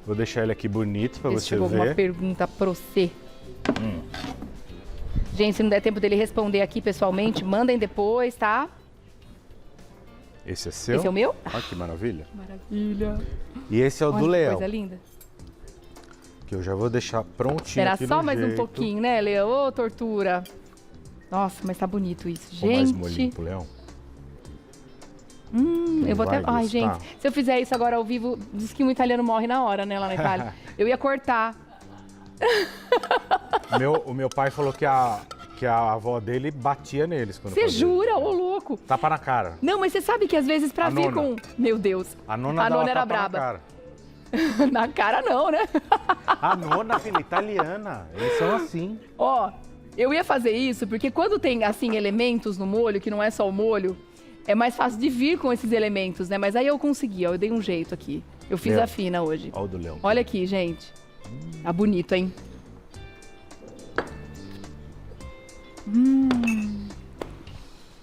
Vou deixar ele aqui bonito pra Esse você chegou ver. uma pergunta pra você. Gente, se não der tempo dele responder aqui pessoalmente, mandem depois, tá? Esse é seu? Esse é o meu? Olha que maravilha. Maravilha. E esse é o Olha do que Leão, coisa linda. que eu já vou deixar prontinho Era aqui só no mais um jeito. pouquinho, né, Leão? Ô, tortura. Nossa, mas tá bonito isso. Ou mais Gente, molinho pro Leão. eu vou até... vai Ai, gostar. gente, se eu fizer isso agora ao vivo, diz que um italiano morre na hora, né, lá na Itália. Eu ia cortar. O meu pai falou que a avó dele batia neles quando Você fazia. jura? Ô, louco. Tapa na cara. Não, mas você sabe que às vezes pra A vir nona. com... Meu Deus. A nona A dava nona era tapa na braba. cara. Na cara não, né? A nona, filha, italiana. Eles são assim. Ó, eu ia fazer isso porque quando tem, assim, elementos no molho, que não é só o molho, é mais fácil de vir com esses elementos, né? Mas aí eu consegui, ó, eu dei um jeito aqui. Eu fiz É. a fina hoje. Olha o do Leão. Olha aqui, gente. Tá bonito, hein?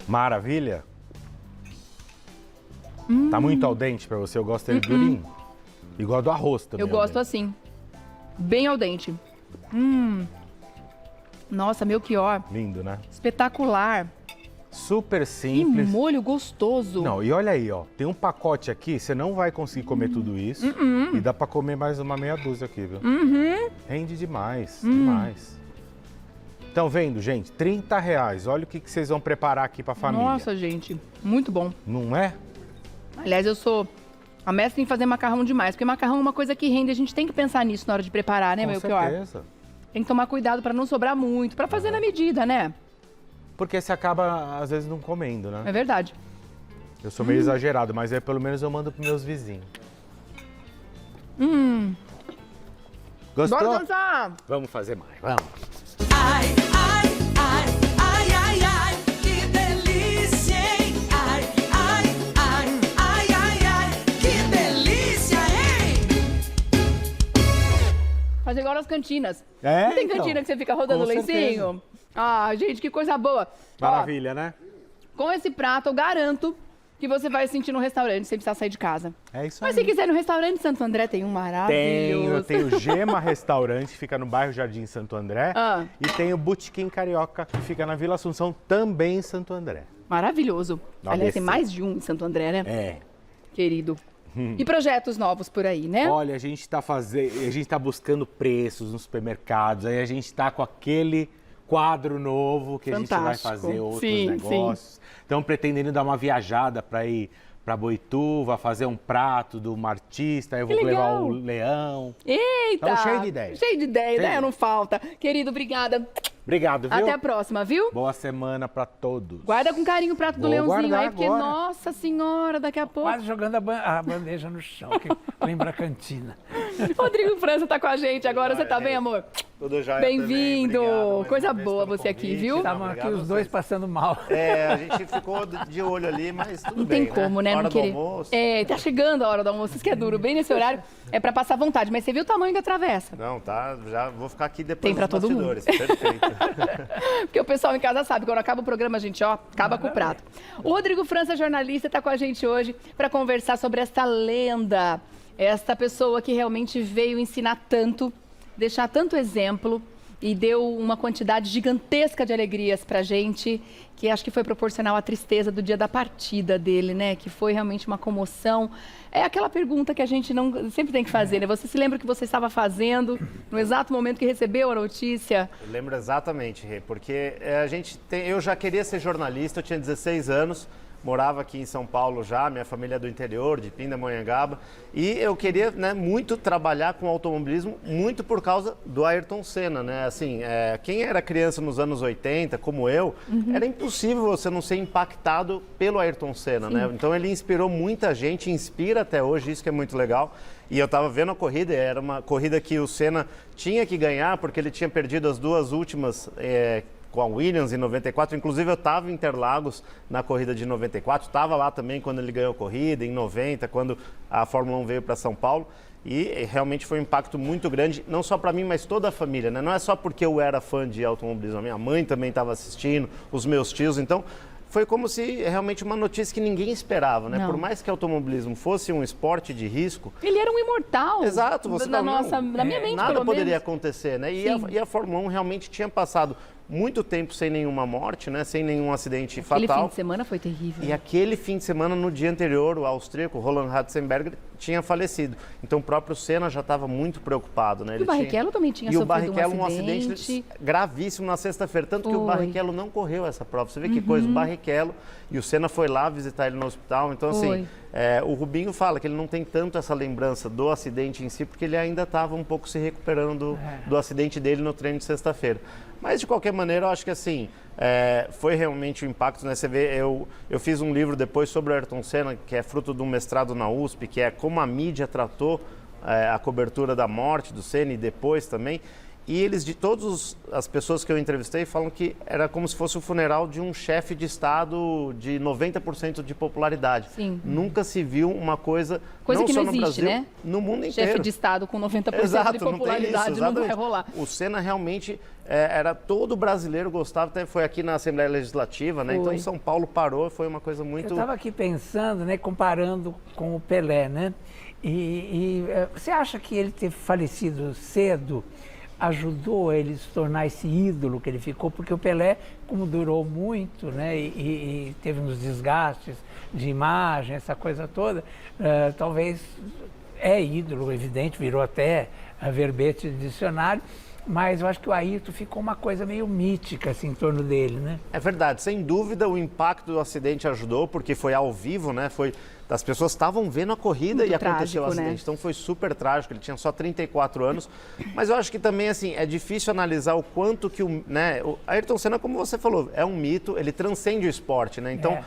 Maravilha. Tá muito al dente pra você? Eu gosto dele durinho. Igual do arroz também. Eu gosto assim. Bem al dente. Nossa, Melchior. Lindo, né? Espetacular. Super Que simples. molho gostoso. Não, e olha aí, ó. Tem um pacote aqui, você não vai conseguir comer tudo isso. E dá pra comer mais uma meia dúzia aqui, viu? Rende demais, demais. Estão vendo, gente? R$30. Olha o que vocês vão preparar aqui pra família. Nossa, gente. Muito bom. Não é? Aliás, eu sou a mestra em fazer macarrão demais. Porque macarrão é uma coisa que rende. A gente tem que pensar nisso na hora de preparar, né, Com Melchior? certeza. Tem que tomar cuidado pra não sobrar muito. Pra fazer na medida, né? Porque você acaba, às vezes, não comendo, né? É verdade. Eu sou meio exagerado, mas aí pelo menos eu mando pros meus vizinhos. Gostou? Bora dançar! Vamos fazer mais, vamos. Ai, ai, ai, ai, ai, ai, que delícia, hein? Ai, ai, ai, ai, ai, ai, que delícia, hein? Fazer igual nas cantinas. É, Não tem então. cantina que você fica rodando o Com lencinho? Ah, gente, que coisa boa. Maravilha, né? Ó, com esse prato, eu garanto que você vai sentir no restaurante sem precisar sair de casa. É isso Mas aí. se quiser no restaurante Santo André, tem um maravilhoso. Eu tenho o Gema Restaurante, que fica no bairro Jardim Santo André. Ah. E tem o Botequim Carioca, que fica na Vila Assunção, também em Santo André. Maravilhoso. Na Aliás, tem ABC. mais de um em Santo André, né? É. Querido. E projetos novos por aí, né? Olha, a gente tá buscando preços nos supermercados, aí a gente tá com aquele quadro novo que a gente vai Fantástico. fazer outros Sim, negócios. Estamos pretendendo dar uma viajada para ir para Boituva, fazer um prato de uma artista, aí eu vou Que levar legal. o Leão. Eita! Tamo cheio de ideia. Cheio de ideia, Cheio. né? Não falta. Querido, obrigada. Obrigado, viu? Até a próxima, viu? Boa semana para todos. Guarda com carinho o prato do Vou Leãozinho guardar aí, porque, agora. nossa senhora, daqui a pouco. Quase jogando a bandeja no chão, que lembra a cantina. Rodrigo França tá com a gente agora. Você tá bem, amor? Tudo jóia Bem-vindo. também, obrigado mais Coisa uma vez boa pelo você aqui, convite. viu? Estavam aqui os dois passando mal. É, a gente ficou de olho ali, mas tudo Não bem, tem como, né? Hora Não do querer. almoço. É, tá chegando a hora do almoço, isso que é duro. Bem nesse horário, é pra passar vontade. Mas você viu o tamanho da travessa? Não, tá, já vou ficar aqui depois Tem pra dos todo mundo. bastidores. Perfeito. Porque o pessoal em casa sabe, quando acaba o programa, a gente, ó, acaba com o prato. O Rodrigo França, jornalista, tá com a gente hoje para conversar sobre esta lenda. Esta pessoa que realmente veio ensinar tanto, deixar tanto exemplo e deu uma quantidade gigantesca de alegrias pra gente, que acho que foi proporcional à tristeza do dia da partida dele, né? Que foi realmente uma comoção. É aquela pergunta que a gente não sempre tem que fazer, né? Você se lembra o que você estava fazendo no exato momento que recebeu a notícia? Eu lembro exatamente, Rê, porque eu já queria ser jornalista, eu tinha 16 anos, morava aqui em São Paulo já, minha família é do interior, de Pindamonhangaba, e eu queria, né, muito trabalhar com automobilismo, muito por causa do Ayrton Senna, né? Assim, quem era criança nos anos 80, como eu, era impossível você não ser impactado pelo Ayrton Senna, né? Então ele inspirou muita gente, inspira até hoje, isso que é muito legal. E eu estava vendo a corrida, era uma corrida que o Senna tinha que ganhar, porque ele tinha perdido as duas últimas com a Williams em 94. Inclusive eu estava em Interlagos na corrida de 94, estava lá também quando ele ganhou a corrida, em 90, quando a Fórmula 1 veio para São Paulo. E realmente foi um impacto muito grande, não só para mim, mas toda a família, né? Não é só porque eu era fã de automobilismo, a minha mãe também estava assistindo, os meus tios, então... Foi como se realmente uma notícia que ninguém esperava, né? Não. Por mais que automobilismo fosse um esporte de risco... Ele era um imortal. Exato, você da não, minha mente, nada pelo poderia menos. acontecer, né? Sim. E a Fórmula 1 realmente tinha passado muito tempo sem nenhuma morte, né? Sem nenhum acidente Aquele fatal. fim de semana foi terrível. E aquele fim de semana, no dia anterior, o austríaco Roland Ratzenberger tinha falecido. Então o próprio Senna já estava muito preocupado, né? E o Barrichello também tinha E o sofrido Barrichello, um acidente gravíssimo na sexta-feira. Tanto que o Foi. Barrichello não correu essa prova. Você vê que coisa, o Barrichello e o Senna foi lá visitar ele no hospital. Então, assim, o Rubinho fala que ele não tem tanto essa lembrança do acidente em si, porque ele ainda estava um pouco se recuperando do acidente dele no treino de sexta-feira. Mas, de qualquer maneira, eu acho que, assim, foi realmente um impacto, né? Você vê, eu fiz um livro depois sobre o Ayrton Senna, que é fruto de um mestrado na USP, que é como a mídia tratou a cobertura da morte do Senna e depois também. E eles, de todas as pessoas que eu entrevistei, falam que era como se fosse o funeral de um chefe de Estado de 90% de popularidade. Sim. Nunca se viu uma coisa não que só não no existe, Brasil, né? no mundo inteiro. Chefe de Estado com 90% Exato, de não tem popularidade isso, não vai exatamente. rolar. O Senna realmente era todo brasileiro gostava, até foi aqui na Assembleia Legislativa, né? Foi. Então São Paulo parou, foi uma coisa muito... Eu estava aqui pensando, né, comparando com o Pelé, né? Você acha que ele ter falecido cedo ajudou ele a se tornar esse ídolo que ele ficou? Porque o Pelé, como durou muito, né, e teve uns desgastes de imagem, essa coisa toda, talvez é ídolo, evidente, virou até verbete de dicionário, mas eu acho que o Ayrton ficou uma coisa meio mítica assim, em torno dele, né? É verdade, sem dúvida o impacto do acidente ajudou, porque foi ao vivo, né? As pessoas estavam vendo a corrida Muito e aconteceu o trágico, acidente. né? Então foi super trágico, ele tinha só 34 anos. Mas eu acho que também, assim, é difícil analisar o quanto que o Ayrton Senna, como você falou, é um mito, ele transcende o esporte, né? Então,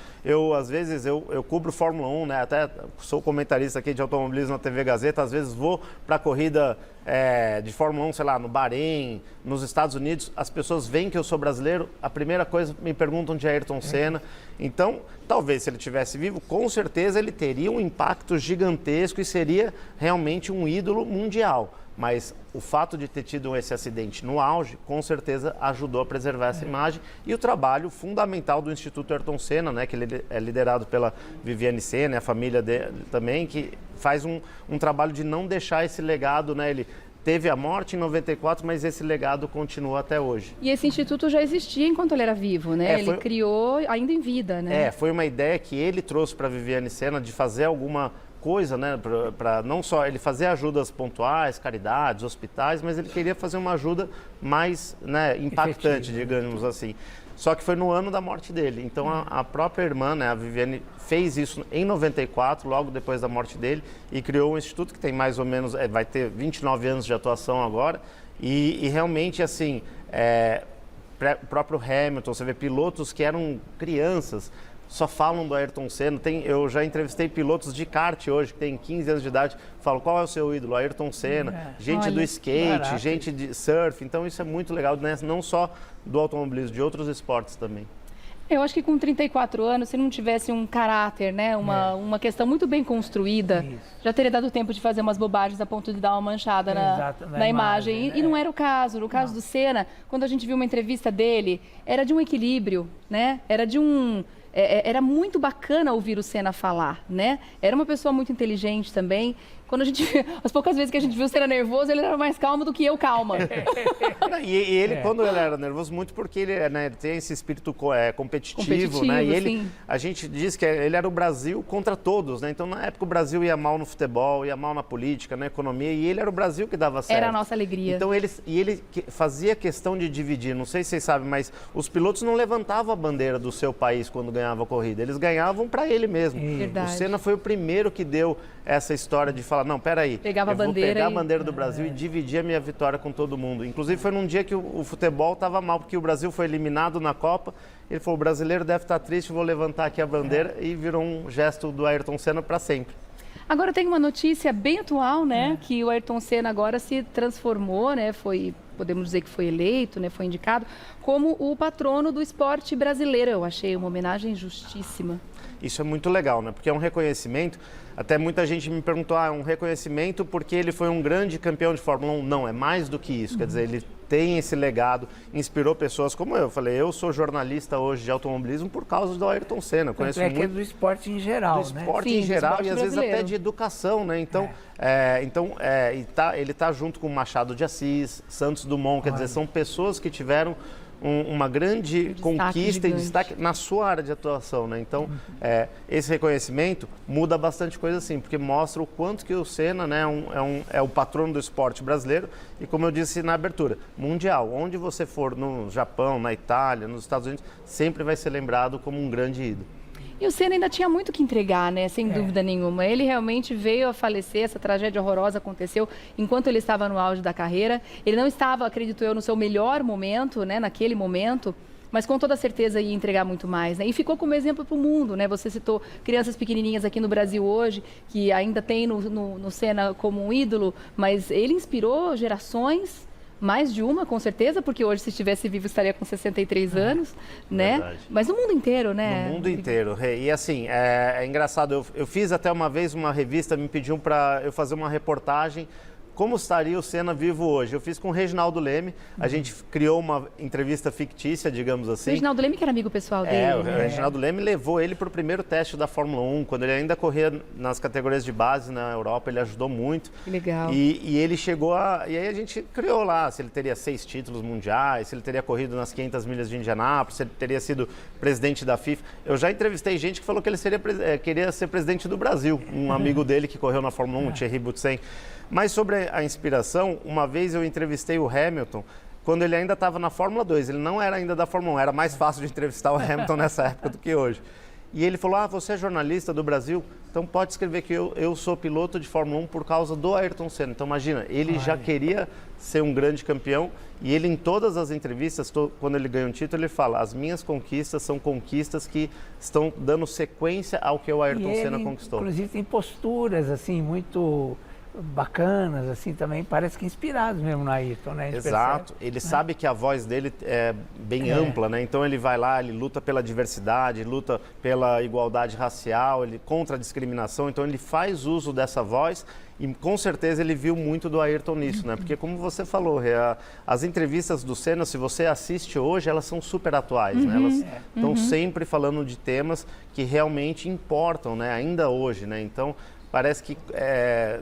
às vezes, eu cubro Fórmula 1, né? Até sou comentarista aqui de automobilismo na TV Gazeta, às vezes vou para a corrida de Fórmula 1, sei lá, no Bahrein, nos Estados Unidos, as pessoas veem que eu sou brasileiro, a primeira coisa me perguntam de Ayrton Senna. Então, talvez se ele estivesse vivo, com certeza ele teria um impacto gigantesco e seria realmente um ídolo mundial. Mas o fato de ter tido esse acidente no auge, com certeza ajudou a preservar essa imagem e o trabalho fundamental do Instituto Ayrton Senna, né, que ele é liderado pela Viviane Senna e a família dele também, que faz um trabalho de não deixar esse legado, né, ele teve a morte em 94, mas esse legado continua até hoje. E esse instituto já existia enquanto ele era vivo, né? Foi... Ele criou ainda em vida, né? Foi uma ideia que ele trouxe para a Viviane Senna de fazer alguma coisa, né, para não só ele fazer ajudas pontuais, caridades, hospitais, mas ele queria fazer uma ajuda mais, né, impactante, digamos assim. Só que foi no ano da morte dele. Então a própria irmã, né, a Viviane, fez isso em 94, logo depois da morte dele, e criou um instituto que tem mais ou menos, vai ter 29 anos de atuação agora. E realmente, assim, o próprio Hamilton, você vê pilotos que eram crianças, só falam do Ayrton Senna. Eu já entrevistei pilotos de kart hoje, que tem 15 anos de idade, falam qual é o seu ídolo, Ayrton Senna, gente do skate, gente de surf. Então isso é muito legal, né? Não só do automobilismo, de outros esportes também. Eu acho que com 34 anos, se não tivesse um caráter, né, uma questão muito bem construída, já teria dado tempo de fazer umas bobagens a ponto de dar uma manchada na imagem. E não era o caso. No caso do Senna, quando a gente viu uma entrevista dele, era de um equilíbrio, né? Era muito bacana ouvir o Senna falar, né? Era uma pessoa muito inteligente também. Quando as poucas vezes que a gente viu o Senna nervoso, ele era mais calmo do que eu calma. E ele, quando ele era nervoso, muito porque ele, né, ele tem esse espírito competitivo, né? E ele, a gente diz que ele era o Brasil contra todos, né? Então, na época, o Brasil ia mal no futebol, ia mal na política, na economia, e ele era o Brasil que dava certo. Era a nossa alegria. Então, ele fazia questão de dividir. Não sei se vocês sabem, mas os pilotos não levantavam a bandeira do seu país quando ganhavam ganhava a corrida, eles ganhavam para ele mesmo. Verdade. O Senna foi o primeiro que deu essa história de falar, não, peraí, Pegava a eu vou bandeira pegar a e- bandeira do Brasil e dividir a minha vitória com todo mundo. Inclusive foi num dia que o futebol estava mal, porque o Brasil foi eliminado na Copa. Ele falou, o brasileiro deve estar triste, vou levantar aqui a bandeira, e virou um gesto do Ayrton Senna para sempre. Agora tem uma notícia bem atual, né? Que o Ayrton Senna agora se transformou, né? Podemos dizer que foi eleito, né? Foi indicado como o patrono do esporte brasileiro. Eu achei uma homenagem justíssima. Isso é muito legal, né? Porque é um reconhecimento. Até muita gente me perguntou, é um reconhecimento porque ele foi um grande campeão de Fórmula 1. Não, é mais do que isso. Quer dizer, ele tem esse legado, inspirou pessoas como eu. Falei, eu sou jornalista hoje de automobilismo por causa do Ayrton Senna. Eu conheço Tanto é que é muito do esporte em geral, do né? esporte Sim, em do geral esporte e às vezes até brasileiro. de educação, né? Então, ele tá junto com Machado de Assis, Santos Dumont, quer dizer, são pessoas que tiveram uma grande conquista e gigante. destaque na sua área de atuação, né? Então, esse reconhecimento muda bastante coisa assim, porque mostra o quanto que o Senna, né, é o patrono do esporte brasileiro e, como eu disse na abertura, mundial. Onde você for, no Japão, na Itália, nos Estados Unidos, sempre vai ser lembrado como um grande ídolo. E o Senna ainda tinha muito que entregar, né? Sem dúvida nenhuma. Ele realmente veio a falecer, essa tragédia horrorosa aconteceu enquanto ele estava no auge da carreira. Ele não estava, acredito eu, no seu melhor momento, né? Naquele momento, mas com toda certeza ia entregar muito mais, né? E ficou como exemplo para o mundo, né? Você citou crianças pequenininhas aqui no Brasil hoje, que ainda tem no Senna como um ídolo, mas ele inspirou gerações. Mais de uma, com certeza, porque hoje, se estivesse vivo, estaria com 63 anos, né? Verdade. Mas no mundo inteiro, né? No mundo inteiro. E assim, é engraçado, eu fiz até uma vez uma revista, me pediam para eu fazer uma reportagem como estaria o Senna vivo hoje. Eu fiz com o Reginaldo Leme, a gente criou uma entrevista fictícia, digamos O assim. Reginaldo Leme, que era amigo pessoal dele. O Reginaldo Leme levou ele para o primeiro teste da Fórmula 1, quando ele ainda corria nas categorias de base na Europa, ele ajudou muito. Que legal. E ele chegou E aí a gente criou lá, se ele teria 6 títulos mundiais, se ele teria corrido nas 500 milhas de Indianápolis, se ele teria sido presidente da FIFA. Eu já entrevistei gente que falou que ele queria ser presidente do Brasil, um amigo dele que correu na Fórmula 1, o Thierry Boutsen. Mas sobre a inspiração, uma vez eu entrevistei o Hamilton, quando ele ainda estava na Fórmula 2, ele não era ainda da Fórmula 1, era mais fácil de entrevistar o Hamilton nessa época do que hoje. E ele falou, você é jornalista do Brasil, então pode escrever que eu sou piloto de Fórmula 1 por causa do Ayrton Senna. Então imagina, ele já queria ser um grande campeão e ele em todas as entrevistas, quando ele ganha um título, ele fala, as minhas conquistas são conquistas que estão dando sequência ao que o Ayrton Senna conquistou. Inclusive tem posturas assim muito bacanas, assim, também parece que inspirados mesmo no Ayrton, né? A gente Exato, percebe, ele sabe que a voz dele é bem ampla, né? Então ele vai lá, ele luta pela diversidade, luta pela igualdade racial, ele contra a discriminação, então ele faz uso dessa voz e com certeza ele viu muito do Ayrton nisso, né? Porque como você falou, as entrevistas do Senna, se você assiste hoje, elas são super atuais, né? Elas estão sempre falando de temas que realmente importam, né? Ainda hoje, né? Então parece que,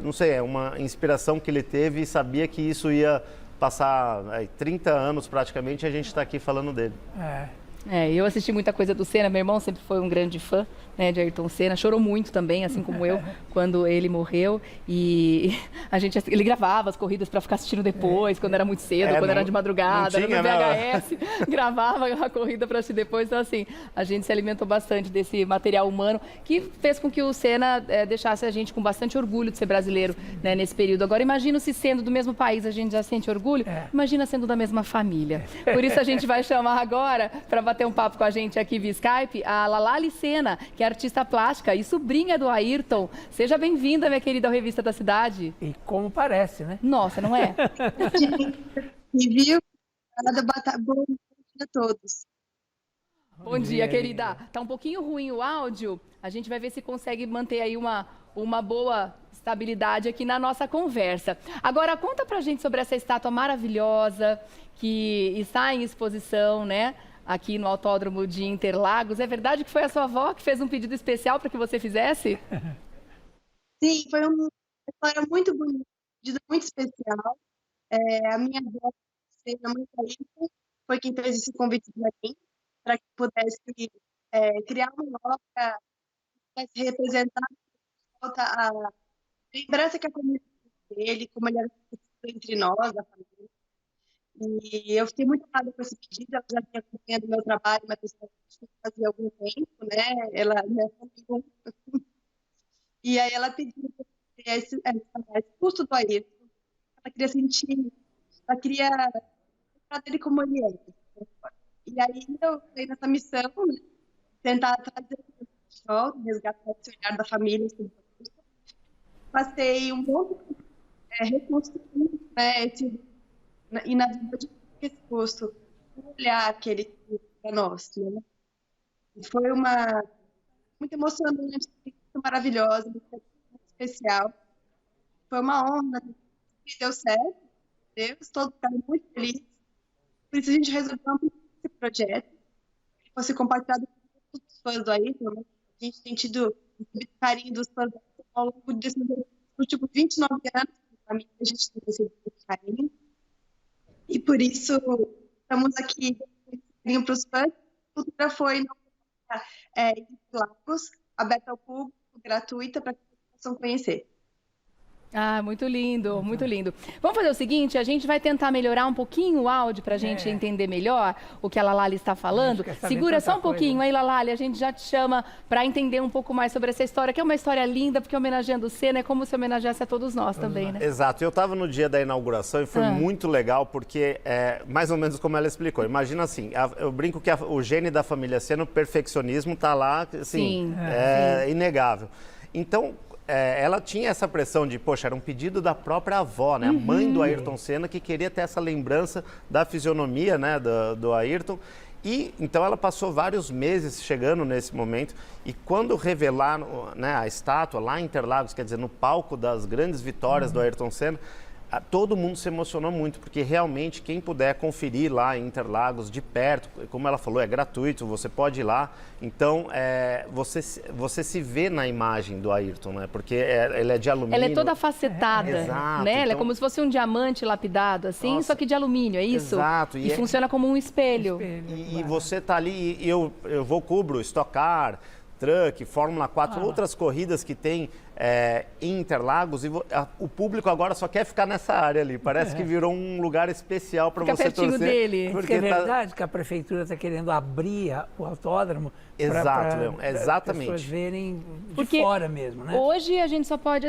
não sei, é uma inspiração que ele teve e sabia que isso ia passar 30 anos praticamente e a gente está aqui falando dele. Eu assisti muita coisa do Senna, meu irmão sempre foi um grande fã, né, de Ayrton Senna, chorou muito também, assim como eu, quando ele morreu, e ele gravava as corridas para ficar assistindo depois, quando era muito cedo, quando era de madrugada, não tinha, no VHS, gravava a corrida para assistir depois, então assim, a gente se alimentou bastante desse material humano, que fez com que o Senna deixasse a gente com bastante orgulho de ser brasileiro, né, nesse período. Agora imagina se sendo do mesmo país a gente já sente orgulho, imagina sendo da mesma família. Por isso a gente vai chamar agora, para bater um papo com a gente aqui via Skype, a Lalali Senna, que é artista plástica e sobrinha do Ayrton. Seja bem-vinda, minha querida, ao Revista da Cidade. E como parece, né? Nossa, não é? E viu? Bom dia a todos. Bom dia, querida. Tá um pouquinho ruim o áudio. A gente vai ver se consegue manter aí uma boa estabilidade aqui na nossa conversa. Agora, conta pra gente sobre essa estátua maravilhosa que está em exposição, né? Aqui no Autódromo de Interlagos. É verdade que foi a sua avó que fez um pedido especial para que você fizesse? Sim, foi uma história muito bonita, um pedido muito especial. A minha avó, a mãe da Ayrton, foi quem fez esse convite para mim, para que pudesse criar uma obra que pudesse representar a lembrança que a família dele, como ele era entre nós, a família. E eu fiquei muito honrada com esse pedido, ela já vinha acompanhando o meu trabalho, mas fazia algum tempo, né? Ela me acompanhou. E aí ela pediu esse curso do Ayrton. Ela queria sentir, ela queria tratar dele como ele é. E aí eu fui nessa missão, né? Tentar trazer de volta, resgatar esse olhar da família. Passei um bom tempo reconstruindo, né, e na vida de esse rosto, o olhar que ele tinha para nós, né? Foi muito emocionante, muito maravilhosa, muito especial. Foi uma honra, deu certo, Deus, todos ficaram muito felizes. Por isso a gente resolveu ampliar esse projeto, que fosse compartilhado com todos os fãs do Ayrton, né? A gente tem tido esse carinho dos fãs ao longo desses últimos 29 anos, a gente tem recebido esse carinho. E por isso estamos aqui para os fãs. A cultura foi em Interlagos, aberta ao público, gratuita, para que vocês possam conhecer. Ah, muito lindo, muito lindo. Vamos fazer o seguinte, a gente vai tentar melhorar um pouquinho o áudio para a gente entender melhor o que a Lalali está falando. Segura só um pouquinho aí, Lalali, a gente já te chama para entender um pouco mais sobre essa história, que é uma história linda, porque homenageando o Senna é como se homenageasse a todos nós também, né? Exato. Eu estava no dia da inauguração e foi muito legal, porque mais ou menos como ela explicou. Imagina assim, eu brinco que o gene da família Senna, o perfeccionismo está lá, assim, inegável. Então, ela tinha essa pressão de, poxa, era um pedido da própria avó, né? A mãe do Ayrton Senna, que queria ter essa lembrança da fisionomia, né, do Ayrton. E então ela passou vários meses chegando nesse momento, e quando revelaram, né, a estátua lá em Interlagos, quer dizer, no palco das grandes vitórias do Ayrton Senna, todo mundo se emocionou muito, porque realmente quem puder conferir lá em Interlagos de perto, como ela falou, é gratuito, você pode ir lá. Então, você se vê na imagem do Ayrton, né? Porque ele é de alumínio. Ela é toda facetada, Exato, né? Ela é então... como se fosse um diamante lapidado, assim, só que de alumínio, é isso? Exato. E funciona como um espelho. E você tá ali, e eu cubro Stock Car, Truck, Fórmula 4, outras corridas que tem em Interlagos, e o público agora só quer ficar nessa área ali. Parece que virou um lugar especial para você pertinho torcer. dele. Porque é verdade que a prefeitura está querendo abrir o autódromo Exato, Leão, exatamente. As pessoas verem de Porque fora mesmo, né? Hoje a gente só pode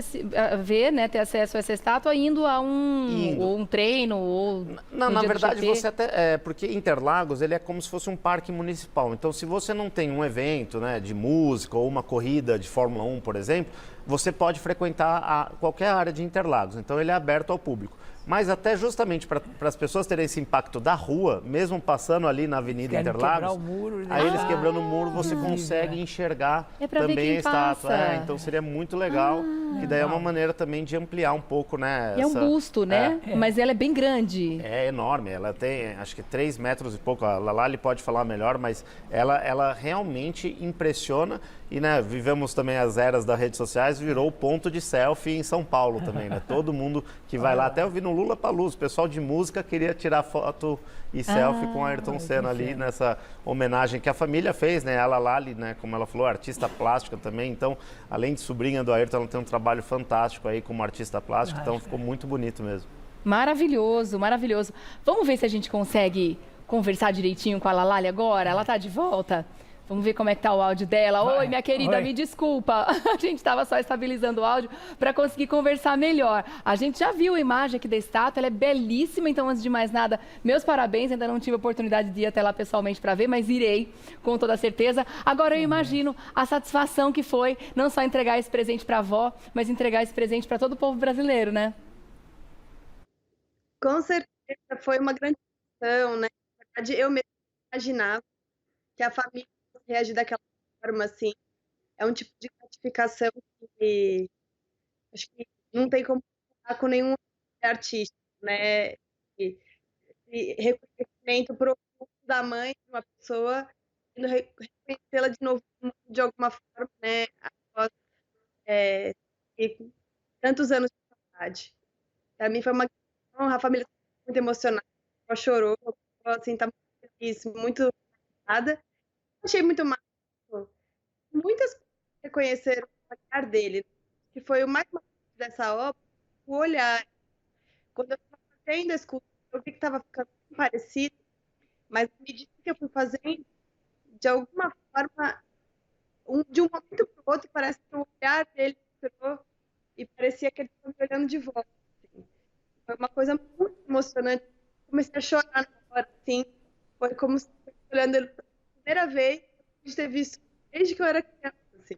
ver, né, ter acesso a essa estátua indo a um treino ou Não, na verdade você até porque Interlagos ele é como se fosse um parque municipal. Então, se você não tem um evento, né, de música ou uma corrida de Fórmula 1, por exemplo, você pode frequentar qualquer área de Interlagos. Então, ele é aberto ao público. Mas até justamente para as pessoas terem esse impacto da rua, mesmo passando ali na Avenida Interlagos, o muro, né? aí eles quebrando o muro, você consegue enxergar também a estátua. Então seria muito legal, que daí é uma maneira também de ampliar um pouco, né? E é um busto, né? Mas ela é bem grande. É enorme, ela tem acho que 3 metros e pouco, a Lalali pode falar melhor, mas ela realmente impressiona. E, né, vivemos também as eras das redes sociais, virou ponto de selfie em São Paulo também, né? Todo mundo que vai lá, até eu vi no Lollapalooza, o pessoal de música queria tirar foto e selfie com a Ayrton Senna ali, nessa homenagem que a família fez, né? A Lalali, né, como ela falou, artista plástica também, então, além de sobrinha do Ayrton, ela tem um trabalho fantástico aí como artista plástico, então ficou muito bonito mesmo. Maravilhoso, maravilhoso. Vamos ver se a gente consegue conversar direitinho com a Lalali agora? Ela tá de volta? Vamos ver como é que tá o áudio dela. Oi, minha querida, me desculpa. A gente estava só estabilizando o áudio para conseguir conversar melhor. A gente já viu a imagem aqui da estátua, ela é belíssima. Então, antes de mais nada, meus parabéns. Ainda não tive a oportunidade de ir até lá pessoalmente para ver, mas irei, com toda certeza. Agora, eu imagino a satisfação que foi não só entregar esse presente para a avó, mas entregar esse presente para todo o povo brasileiro, né? Com certeza, foi uma grande emoção, né? Na verdade, eu mesmo imaginava que a família reagir daquela forma, assim, é um tipo de gratificação que acho que não tem como falar com nenhum artista, né? E reconhecimento pro da mãe de uma pessoa, indo reconhecê-la de novo de alguma forma, né? Após tantos anos de saudade. Para mim foi uma honra, a família muito emocionada, ela chorou, assim, tá muito feliz, muito emocionada. Achei muito massa. Muitas pessoas reconheceram o olhar dele, que foi o mais marcante dessa obra, o olhar. Quando eu estava fazendo a escultura, eu vi que estava ficando parecido, mas à medida que eu fui fazendo, de alguma forma, de um momento para o outro, parece que o olhar dele entrou e parecia que ele estava me olhando de volta. Assim. Foi uma coisa muito emocionante. Comecei a chorar na hora, assim. Foi como se eu estivesse olhando ele pela primeira vez, de ter visto desde que eu era criança. Assim.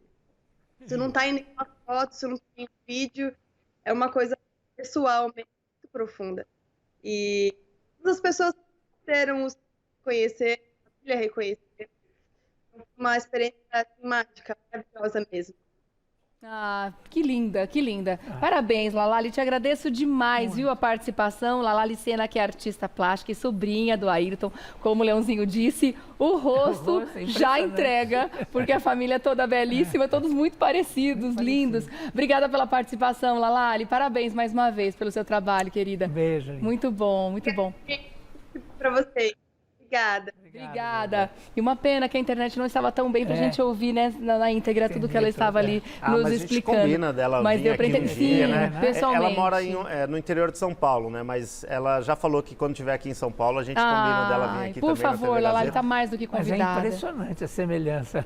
Isso não está em nenhuma foto, isso não está em vídeo. É uma coisa pessoal, muito profunda. E todas as pessoas puderam os conhecer, a família reconhecer. Uma experiência mágica, maravilhosa mesmo. Ah, que linda, que linda. Parabéns, Lalali, te agradeço demais, viu, a participação. Lalali Sena, que é artista plástica e sobrinha do Ayrton, como o Leãozinho disse, o rosto já entrega, porque a família é toda belíssima, todos muito parecidos, lindos. Obrigada pela participação, Lalali, parabéns mais uma vez pelo seu trabalho, querida. Beijo. Linda. Muito bom, muito bom. Para vocês. Obrigada. Obrigada. E uma pena que a internet não estava tão bem pra gente ouvir, né, na íntegra, tudo que ela estava ali nos mas explicando. A gente combina dela mas vir deu pra aqui um entender. dia, Sim, né? pessoalmente. Ela mora no interior de São Paulo, né? Mas ela já falou que quando estiver aqui em São Paulo, a gente combina dela vir aqui por também. favor, Lalali, tá mais do que Mas convidada. é impressionante a semelhança.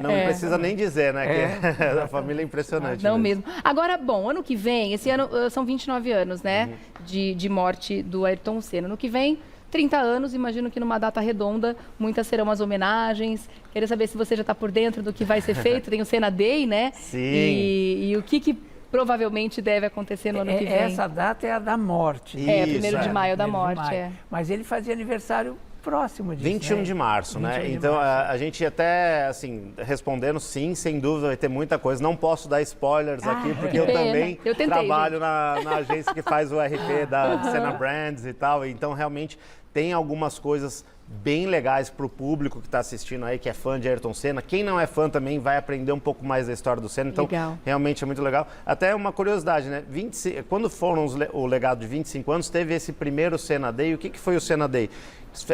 Não precisa nem dizer, né? Que a família é impressionante. Não mesmo. Agora, bom, ano que vem, esse ano são 29 anos, né? De morte do Ayrton Senna. Ano que vem, 30 anos, imagino que numa data redonda, muitas serão as homenagens. Queria saber se você já está por dentro do que vai ser feito. Tem o Senna Day, né? Sim. E o que provavelmente deve acontecer no ano que vem? Essa data é a da morte. Isso, 1º de maio da 1º de morte, maio. Mas ele fazia aniversário próximo disso, 21 né? de março, né? 21 de Então, março. a gente até, assim, respondendo sim, sem dúvida, vai ter muita coisa. Não posso dar spoilers aqui, porque eu também trabalho na agência que faz o RP da Senna Brands e tal. Então, realmente, tem algumas coisas bem legais para o público que está assistindo aí, que é fã de Ayrton Senna. Quem não é fã também vai aprender um pouco mais da história do Senna. Então, realmente é muito legal. Até uma curiosidade, né? Quando foram o legado de 25 anos, teve esse primeiro Senna Day. O que foi o Senna Day?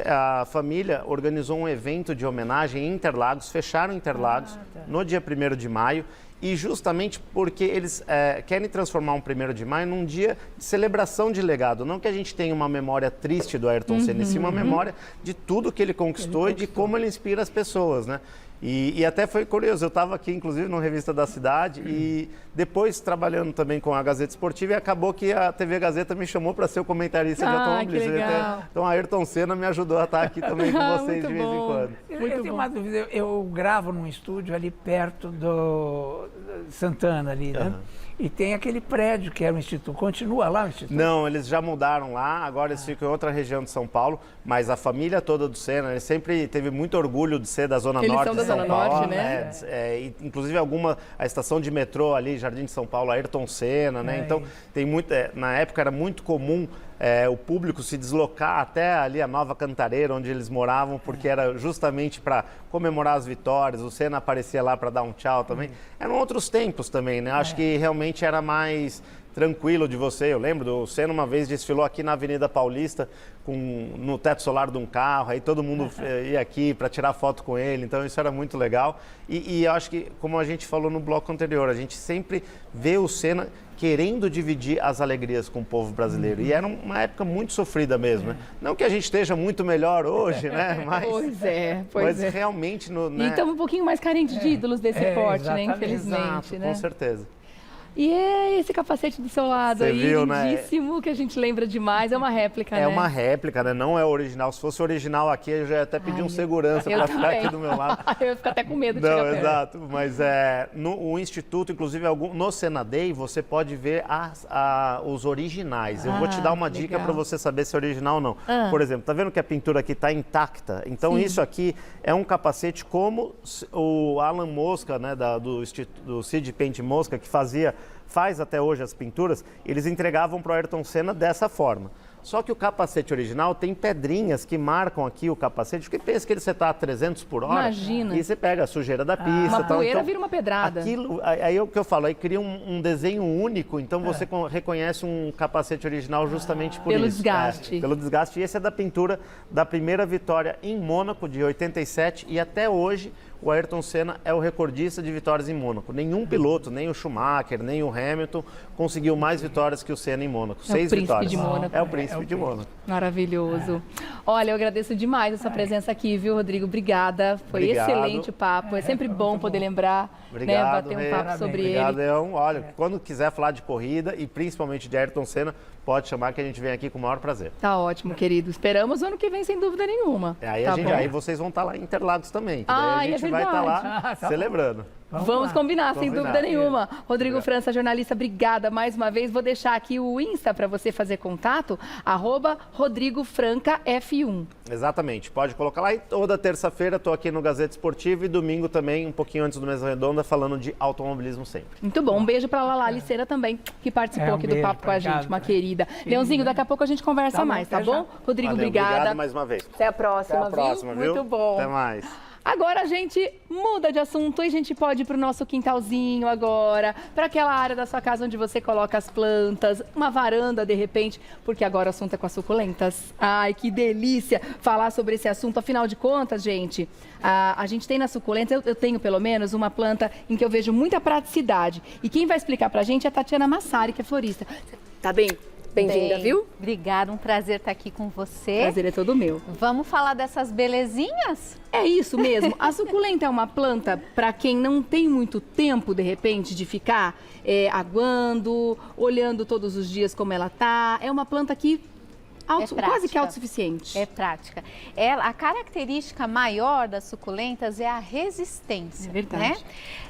A família organizou um evento de homenagem em Interlagos, fecharam Interlagos no dia 1º de maio. E justamente porque eles querem transformar um 1º de maio num dia de celebração de legado. Não que a gente tenha uma memória triste do Ayrton Senna, e sim uma memória de tudo que ele conquistou e de como ele inspira as pessoas, né? E até foi curioso, eu estava aqui, inclusive, numa revista da cidade e depois trabalhando também com a Gazeta Esportiva e acabou que a TV Gazeta me chamou para ser o comentarista de automobilismo. Então, a Ayrton Senna me ajudou a estar aqui também com vocês de vez em quando. Eu tenho uma dúvida, eu gravo num estúdio ali perto do Santana, ali, né? E tem aquele prédio que era o Instituto. Continua lá o Instituto? Não, eles já mudaram lá, agora eles ficam em outra região de São Paulo, mas a família toda do Senna, ele sempre teve muito orgulho de ser da Zona Norte de São Paulo, né? Inclusive a estação de metrô ali, Jardim de São Paulo, Ayrton Senna, né? Então, tem muito, na época era muito comum o público se deslocar até ali a Nova Cantareira, onde eles moravam, porque era justamente para comemorar as vitórias. O Senna aparecia lá para dar um tchau também. Eram outros tempos também, né? Acho que realmente era mais tranquilo de você. Eu lembro do Senna uma vez desfilou aqui na Avenida Paulista no teto solar de um carro, aí todo mundo ia aqui para tirar foto com ele, então isso era muito legal. E eu acho que, como a gente falou no bloco anterior, a gente sempre vê o Senna querendo dividir as alegrias com o povo brasileiro. E era uma época muito sofrida mesmo, né? Não que a gente esteja muito melhor hoje, né? Mas, Pois é. Realmente... E estamos um pouquinho mais carentes de ídolos desse porte, né? Infelizmente, exato, né? Com certeza. E é esse capacete do seu lado aí, viu, lindíssimo, né? Que a gente lembra demais. É uma réplica, né? É uma réplica, né? Não é original. Se fosse original aqui, eu já ia até pedir um segurança para ficar aqui do meu lado. Eu ia ficar até com medo de chegar perto. Exato. Mas o Instituto, inclusive no Senna Day, você pode ver os originais. Eu vou te dar uma dica para você saber se é original ou não. Por exemplo, tá vendo que a pintura aqui está intacta? Então, isso aqui é um capacete como o Alan Mosca, né? Do Sid Paint Mosca, que faz até hoje as pinturas, eles entregavam para o Ayrton Senna dessa forma. Só que o capacete original tem pedrinhas que marcam aqui o capacete, porque pensa que ele você está a 300 por hora. Imagina. E você pega a sujeira da pista. Uma poeira vira uma pedrada. Aí é o que eu falo, aí cria um desenho único, então você reconhece um capacete original justamente por pelo isso. Desgaste. Pelo desgaste. E esse é da pintura da primeira vitória em Mônaco, de 87, e até hoje o Ayrton Senna é o recordista de vitórias em Mônaco. Nenhum piloto, nem o Schumacher, nem o Hamilton, conseguiu mais vitórias que o Senna em Mônaco. 6 vitórias. De Mônaco. É o príncipe de Mônaco. Maravilhoso. Olha, eu agradeço demais a sua presença aqui, viu, Rodrigo? Obrigada. Foi excelente o papo. É sempre bom poder lembrar, Obrigado, bater um papo sobre Obrigado, ele. Leão. Olha, quando quiser falar de corrida e principalmente de Ayrton Senna, pode chamar que a gente vem aqui com o maior prazer. Tá ótimo, querido. Esperamos o ano que vem, sem dúvida nenhuma. Aí, tá aí vocês vão estar lá em Interlagos também. Que daí Ah, a gente vai estar lá celebrando. Vamos combinar, sem dúvida nenhuma. Rodrigo Obrigado. França, jornalista, obrigada mais uma vez. Vou deixar aqui o Insta para você fazer contato, @RodrigoFrancaF1. Exatamente, pode colocar lá. E toda terça-feira estou aqui no Gazeta Esportiva e domingo também, um pouquinho antes do Mesa Redonda, falando de automobilismo sempre. Muito bom. Um beijo para Lala Liceira também, que participou aqui do beijo, papo com a gente, obrigado. uma querida. Leãozinho, daqui a pouco a gente conversa Tá bom, mais, tá até bom? já. Rodrigo, Valeu, obrigada. Obrigado mais uma vez. Até a próxima, Até a próxima, viu? Muito bom. Até mais. Agora a gente muda de assunto e a gente pode ir para o nosso quintalzinho agora, para aquela área da sua casa onde você coloca as plantas, uma varanda de repente, porque agora o assunto é com as suculentas. Ai, que delícia falar sobre esse assunto. Afinal de contas, gente, a gente tem nas suculentas, eu tenho pelo menos uma planta em que eu vejo muita praticidade. E quem vai explicar para a gente é a Tatiana Massari, que é florista. Tá bem? Bem-vinda, Bem, viu? Obrigada, um prazer estar aqui com você. Prazer é todo meu. Vamos falar dessas belezinhas? É isso mesmo. A suculenta é uma planta para quem não tem muito tempo, de repente, de ficar aguando, olhando todos os dias como ela tá. É uma planta que quase que autossuficiente. É prática. A característica maior das suculentas é a resistência. É verdade.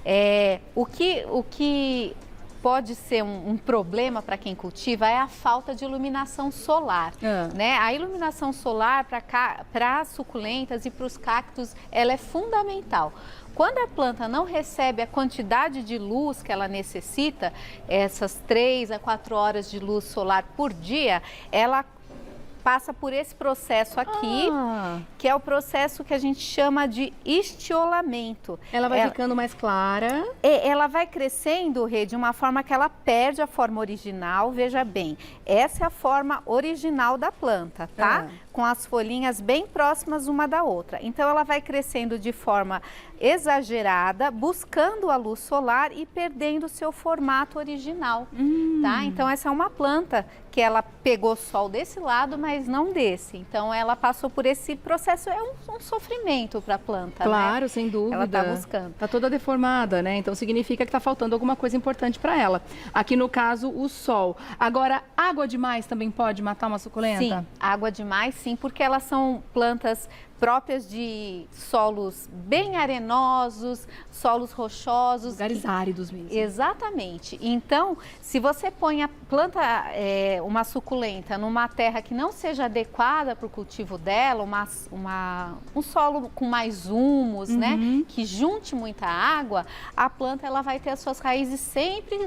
Né? O que pode ser um problema para quem cultiva é a falta de iluminação solar. Né? A iluminação solar para as suculentas e para os cactos, ela é fundamental. Quando a planta não recebe a quantidade de luz que ela necessita, essas 3 a 4 horas de luz solar por dia, ela passa por esse processo aqui, que é o processo que a gente chama de estiolamento. Ela vai ficando mais clara. Ela vai crescendo, Rê, de uma forma que ela perde a forma original. Veja bem, essa é a forma original da planta, tá? Com as folhinhas bem próximas uma da outra. Então, ela vai crescendo de forma exagerada, buscando a luz solar e perdendo o seu formato original, tá? Então, essa é uma planta que ela pegou sol desse lado, mas não desse. Então, ela passou por esse processo, é um sofrimento para a planta, claro, né? sem dúvida. Ela está buscando. Está toda deformada, né? Então, significa que está faltando alguma coisa importante para ela. Aqui, no caso, o sol. Agora, água demais também pode matar uma suculenta? Sim, água demais, sim, porque elas são plantas próprias de solos bem arenosos, solos rochosos. Lugares áridos mesmo. Exatamente. Então, se você põe a planta, uma suculenta, numa terra que não seja adequada para o cultivo dela, um solo com mais humus, né, que junte muita água, a planta ela vai ter as suas raízes sempre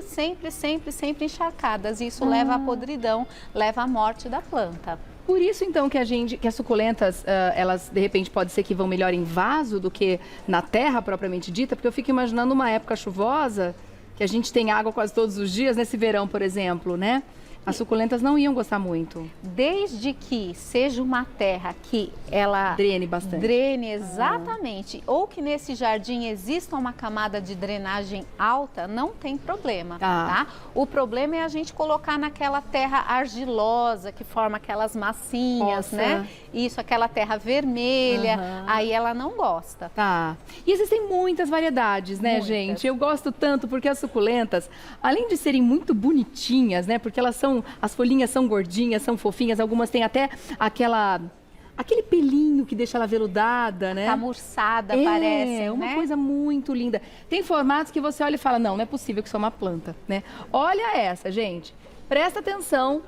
encharcadas. E isso leva à podridão, leva à morte da planta. Por isso, então, que as suculentas, elas, de repente, pode ser que vão melhor em vaso do que na terra propriamente dita, porque eu fico imaginando uma época chuvosa, que a gente tem água quase todos os dias, nesse verão, por exemplo, né? As suculentas não iam gostar muito. Desde que seja uma terra que ela drene bastante. Drene, exatamente. Ou que nesse jardim exista uma camada de drenagem alta, não tem problema, tá? O problema é a gente colocar naquela terra argilosa, que forma aquelas massinhas, né? Isso, aquela terra vermelha, aí ela não gosta. Tá. E existem muitas variedades, né, gente? Eu gosto tanto porque as suculentas, além de serem muito bonitinhas, né? Porque as folhinhas são gordinhas, são fofinhas, algumas têm até aquele pelinho que deixa ela veludada, né? Camurçada, parece, É uma né? coisa muito linda. Tem formatos que você olha e fala, não é possível que isso é uma planta, né? Olha essa, gente. Presta atenção.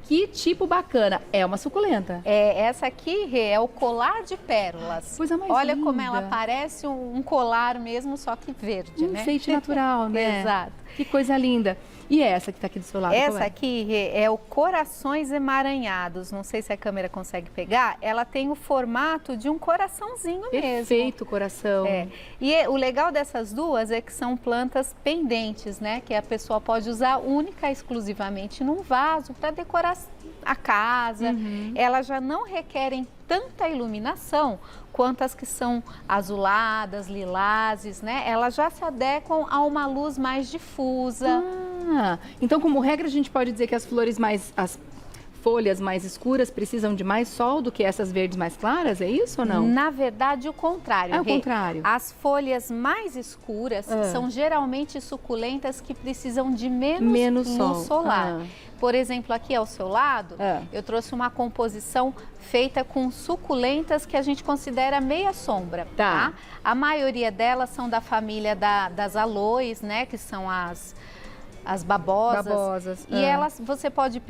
Que tipo bacana. É uma suculenta. Essa aqui, Rê, é o colar de pérolas. Coisa mais Olha linda. como ela parece um colar mesmo, só que verde, né? Enfeite natural, né? Exato. Que coisa linda. E essa que está aqui do seu lado? Essa aqui, Rê, é o Corações Emaranhados. Não sei se a câmera consegue pegar. Ela tem o formato de um coraçãozinho mesmo. Perfeito, coração. E o legal dessas duas é que são plantas pendentes, né? Que a pessoa pode usar única e exclusivamente num vaso para decorar a casa. Elas já não requerem tanta iluminação quanto as que são azuladas, lilazes, né? Elas já se adequam a uma luz mais difusa. Então, como regra, a gente pode dizer que as folhas mais escuras precisam de mais sol do que essas verdes mais claras, é isso ou não? Na verdade, o contrário. É o contrário. As folhas mais escuras são geralmente suculentas que precisam de menos luz solar. Por exemplo, aqui ao seu lado, eu trouxe uma composição feita com suculentas que a gente considera meia sombra, tá? A maioria delas são da família das aloes, né? Que são as babosas. E elas, você pode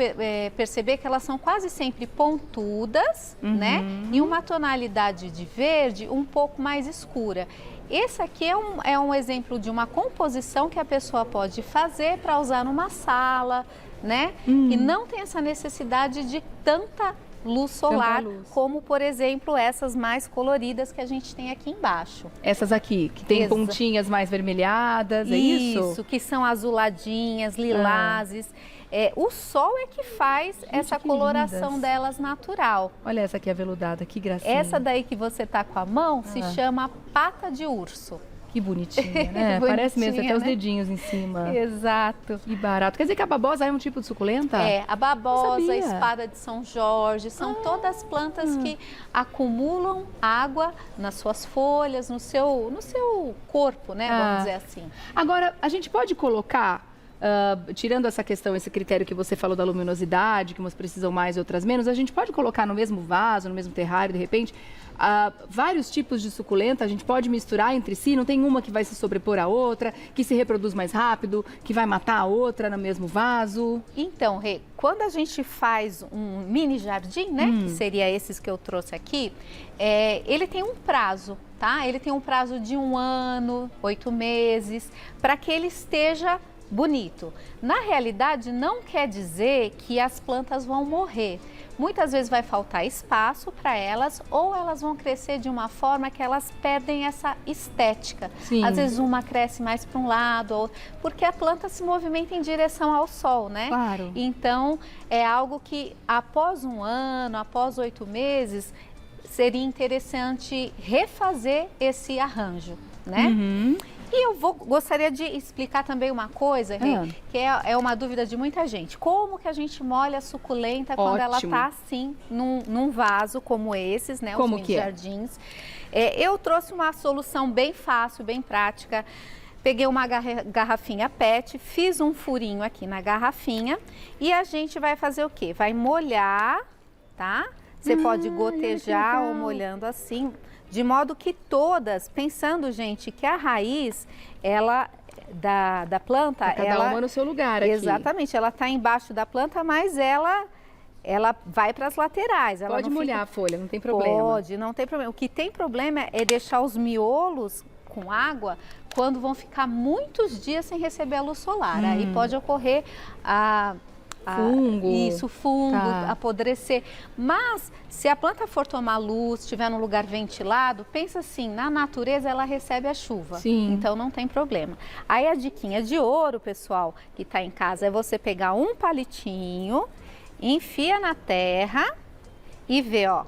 perceber que elas são quase sempre pontudas, né? E uma tonalidade de verde um pouco mais escura. Esse aqui é um exemplo de uma composição que a pessoa pode fazer para usar numa sala, né? E não tem essa necessidade de tanta luz solar, como, por exemplo, essas mais coloridas que a gente tem aqui embaixo. Essas aqui, que tem pontinhas mais vermelhadas, é isso? Isso, que são azuladinhas, lilazes. O sol é que faz essa coloração delas natural. Olha essa aqui aveludada, que gracinha. Essa daí que você tá com a mão se chama pata de urso. Que bonitinha, né? Parece mesmo, tem até os dedinhos em cima. Exato. Que barato. Quer dizer que a babosa é um tipo de suculenta? A babosa, a espada de São Jorge, são todas plantas que acumulam água nas suas folhas, no seu corpo, né? Vamos dizer assim. Agora, a gente pode colocar, tirando essa questão, esse critério que você falou da luminosidade, que umas precisam mais e outras menos, a gente pode colocar no mesmo vaso, no mesmo terrário, de repente, vários tipos de suculenta, a gente pode misturar entre si, não tem uma que vai se sobrepor à outra, que se reproduz mais rápido, que vai matar a outra no mesmo vaso? Então, Rê, quando a gente faz um mini jardim, né, que seria esses que eu trouxe aqui, ele tem um prazo, tá? Ele tem um prazo de 1 ano, 8 meses, para que ele esteja bonito. Na realidade, não quer dizer que as plantas vão morrer. Muitas vezes vai faltar espaço para elas ou elas vão crescer de uma forma que elas perdem essa estética. Sim. Às vezes uma cresce mais para um lado, ou porque a planta se movimenta em direção ao sol, né? Claro. Então, é algo que após 1 ano, após 8 meses, seria interessante refazer esse arranjo, né? E eu gostaria de explicar também uma coisa, Rê, que é uma dúvida de muita gente. Como que a gente molha a suculenta quando ela está assim, num vaso como esses, né? Como os mini jardins. Eu trouxe uma solução bem fácil, bem prática. Peguei uma garrafinha PET, fiz um furinho aqui na garrafinha e a gente vai fazer o quê? Vai molhar, tá? Você pode gotejar ou molhando assim, de modo que todas, pensando, gente, que a raiz, ela da planta, cada uma no seu lugar aqui. Exatamente, ela está embaixo da planta, mas ela vai para as laterais. Ela pode não molhar a folha, não tem problema. Pode, não tem problema. O que tem problema é deixar os miolos com água quando vão ficar muitos dias sem receber a luz solar. Aí pode ocorrer fungo, apodrecer. Mas se a planta for tomar luz, estiver num lugar ventilado, pensa assim, na natureza ela recebe a chuva. Sim. Então não tem problema. Aí a diquinha de ouro, pessoal, que está em casa, é você pegar um palitinho, enfia na terra e vê, ó,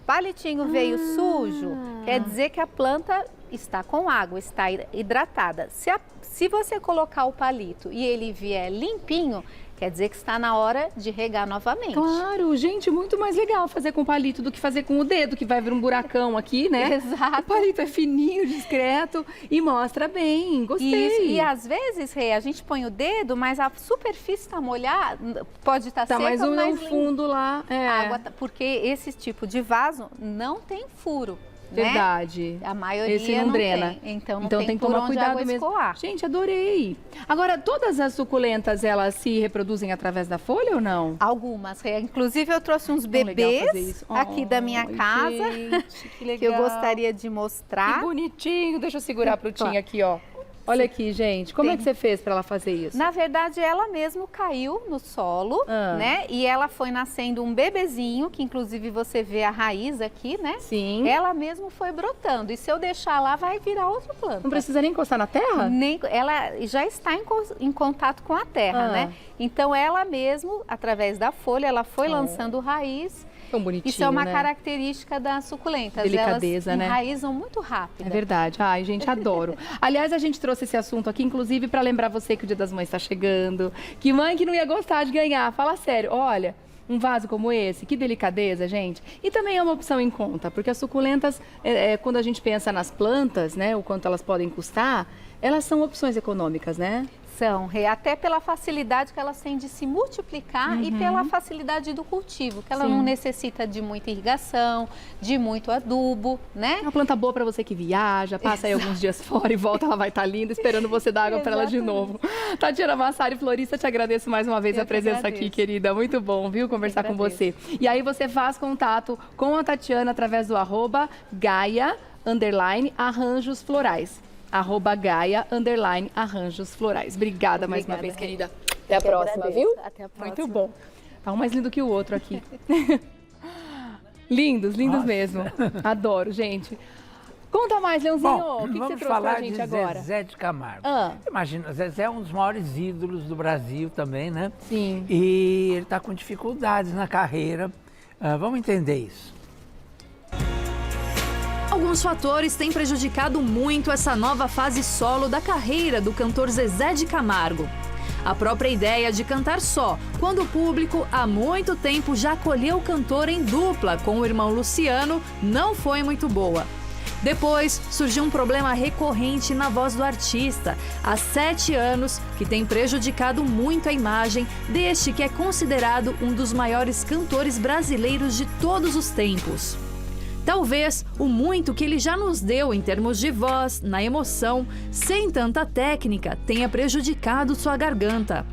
palitinho veio sujo, quer dizer que a planta está com água, está hidratada. Se você colocar o palito e ele vier limpinho, quer dizer que está na hora de regar novamente. Claro, gente, muito mais legal fazer com palito do que fazer com o dedo, que vai vir um buracão aqui, né? Exato. O palito é fininho, discreto e mostra bem, gostei. Isso. E às vezes, Rê, a gente põe o dedo, mas a superfície está molhada, pode estar seca, mas mais no fundo lá, água, porque esse tipo de vaso não tem furo. Verdade. Né? A maioria esse não drena. Tem. Então tem que tomar cuidado mesmo. Escoar. Gente, adorei. Agora, todas as suculentas, elas se reproduzem através da folha ou não? Algumas. Inclusive, eu trouxe uns bebês aqui da minha casa, gente, que legal. Que eu gostaria de mostrar. Que bonitinho. Deixa eu segurar a frutinha aqui, ó. Olha aqui, gente, como é que você fez para ela fazer isso? Na verdade, ela mesmo caiu no solo, né? E ela foi nascendo um bebezinho, que inclusive você vê a raiz aqui, né? Sim. Ela mesmo foi brotando. E se eu deixar lá, vai virar outra planta. Não precisa nem encostar na terra? Ela já está em contato com a terra, né? Então, ela mesmo, através da folha, ela foi lançando raiz Tão bonitinho, Isso é uma né? característica das suculentas. Delicadeza, elas né? enraizam muito rápido. É verdade. Ai, gente, adoro. Aliás, a gente trouxe esse assunto aqui, inclusive, para lembrar você que o Dia das Mães está chegando. Que mãe que não ia gostar de ganhar? Fala sério, olha... Um vaso como esse, que delicadeza, gente. E também é uma opção em conta, porque as suculentas, quando a gente pensa nas plantas, né, o quanto elas podem custar, elas são opções econômicas, né? São, até pela facilidade que elas têm de se multiplicar e pela facilidade do cultivo, que ela não necessita de muita irrigação, de muito adubo, né? É uma planta boa para você que viaja, passa aí alguns dias fora e volta, ela vai estar linda, esperando você dar água para ela de novo. Tatiana Massari, florista, te agradeço mais uma vez a presença aqui, querida. Muito bom, viu, conversar com você. E aí você faz contato com a Tatiana através do @Gaia_Arranjos Florais. @Gaia_Arranjos Florais. Obrigada mais uma vez, querida. Até a próxima, viu? Até a próxima. Muito bom. Tá um mais lindo que o outro aqui. Lindos, lindos mesmo. Adoro, gente. Conta mais, Leãozinho. Bom, o que você vamos trouxe falar pra gente de agora? Zezé de Camargo. Ah. Imagina, Zezé é um dos maiores ídolos do Brasil também, né? Sim. E ele está com dificuldades na carreira. Vamos entender isso. Alguns fatores têm prejudicado muito essa nova fase solo da carreira do cantor Zezé de Camargo. A própria ideia de cantar só, quando o público há muito tempo já acolheu o cantor em dupla com o irmão Luciano, não foi muito boa. Depois, surgiu um problema recorrente na voz do artista, há 7 anos, que tem prejudicado muito a imagem deste que é considerado um dos maiores cantores brasileiros de todos os tempos. Talvez o muito que ele já nos deu em termos de voz, na emoção, sem tanta técnica, tenha prejudicado sua garganta.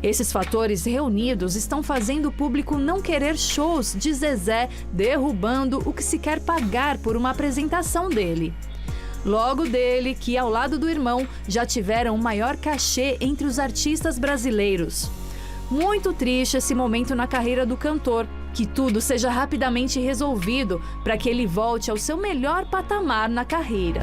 Esses fatores reunidos estão fazendo o público não querer shows de Zezé, derrubando o que se quer pagar por uma apresentação dele. Logo dele, que ao lado do irmão já tiveram o maior cachê entre os artistas brasileiros. Muito triste esse momento na carreira do cantor. Que tudo seja rapidamente resolvido para que ele volte ao seu melhor patamar na carreira.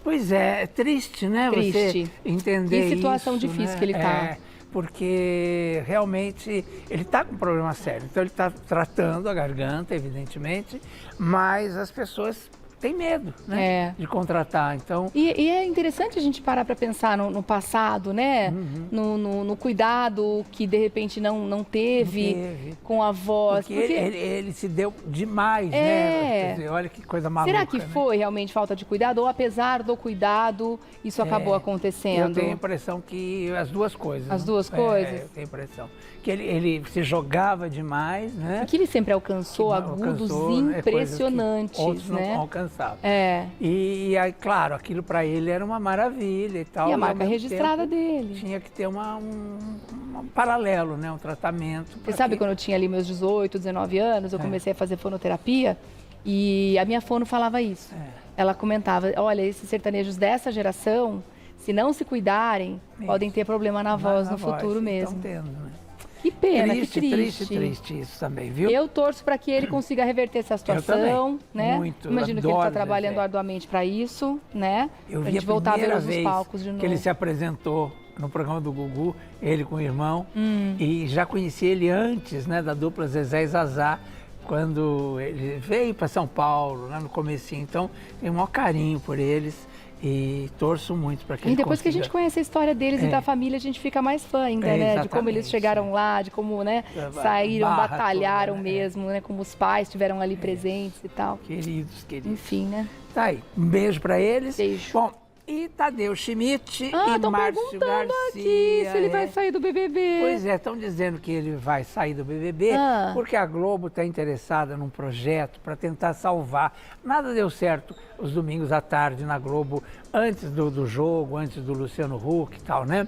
Pois é triste, né? Triste. Você entender Que situação isso, difícil né? que ele tá. Porque realmente ele está com um problema sério. Então ele está tratando a garganta, evidentemente, mas as pessoas têm medo, né? De contratar. Então... E é interessante a gente parar para pensar no passado, né? No cuidado que de repente não teve com a voz. Porque ele se deu demais, né? Quer dizer, olha que coisa maluca. Será que foi realmente falta de cuidado? Ou apesar do cuidado, isso acabou acontecendo? Eu tenho a impressão que as duas coisas. As duas coisas? Eu tenho a impressão. Que ele se jogava demais, né? E que ele sempre alcançou agudos impressionantes, outros né? não alcançavam. E aí, claro, aquilo para ele era uma maravilha e tal. E a marca registrada dele. Tinha que ter um paralelo, né? Um tratamento. Você sabe, quando eu tinha ali meus 18, 19 anos, eu comecei a fazer fonoterapia e a minha fono falava isso. Ela comentava, olha, esses sertanejos dessa geração, se não se cuidarem, podem ter problema na voz no futuro mesmo. Estão tendo, né? Que pena, triste, que triste. Triste isso também, viu? Eu torço para que ele consiga reverter essa situação, né? Muito. Imagino que ele está trabalhando arduamente para isso, né? Eu vi a gente voltar a ver os vez palcos de novo. que ele se apresentou no programa do Gugu, ele com o irmão, e já conheci ele antes, né, da dupla Zezé e Zazá, quando ele veio para São Paulo, lá no comecinho. Então, tenho o maior carinho por eles. E torço muito para que ele depois que a gente conhece a história deles e da família, a gente fica mais fã ainda, né? De como eles chegaram lá, de como, né, saíram, batalharam toda, mesmo, né? Como os pais estiveram ali presentes e tal. Queridos. Enfim, né? Tá aí. Um beijo para eles. Beijo. Bom, e Tadeu Schmidt e Márcio Garcia. Aqui se ele vai sair do BBB. Pois é, estão dizendo que ele vai sair do BBB porque a Globo está interessada num projeto para tentar salvar. Nada deu certo os domingos à tarde na Globo, antes do jogo, antes do Luciano Huck e tal, né?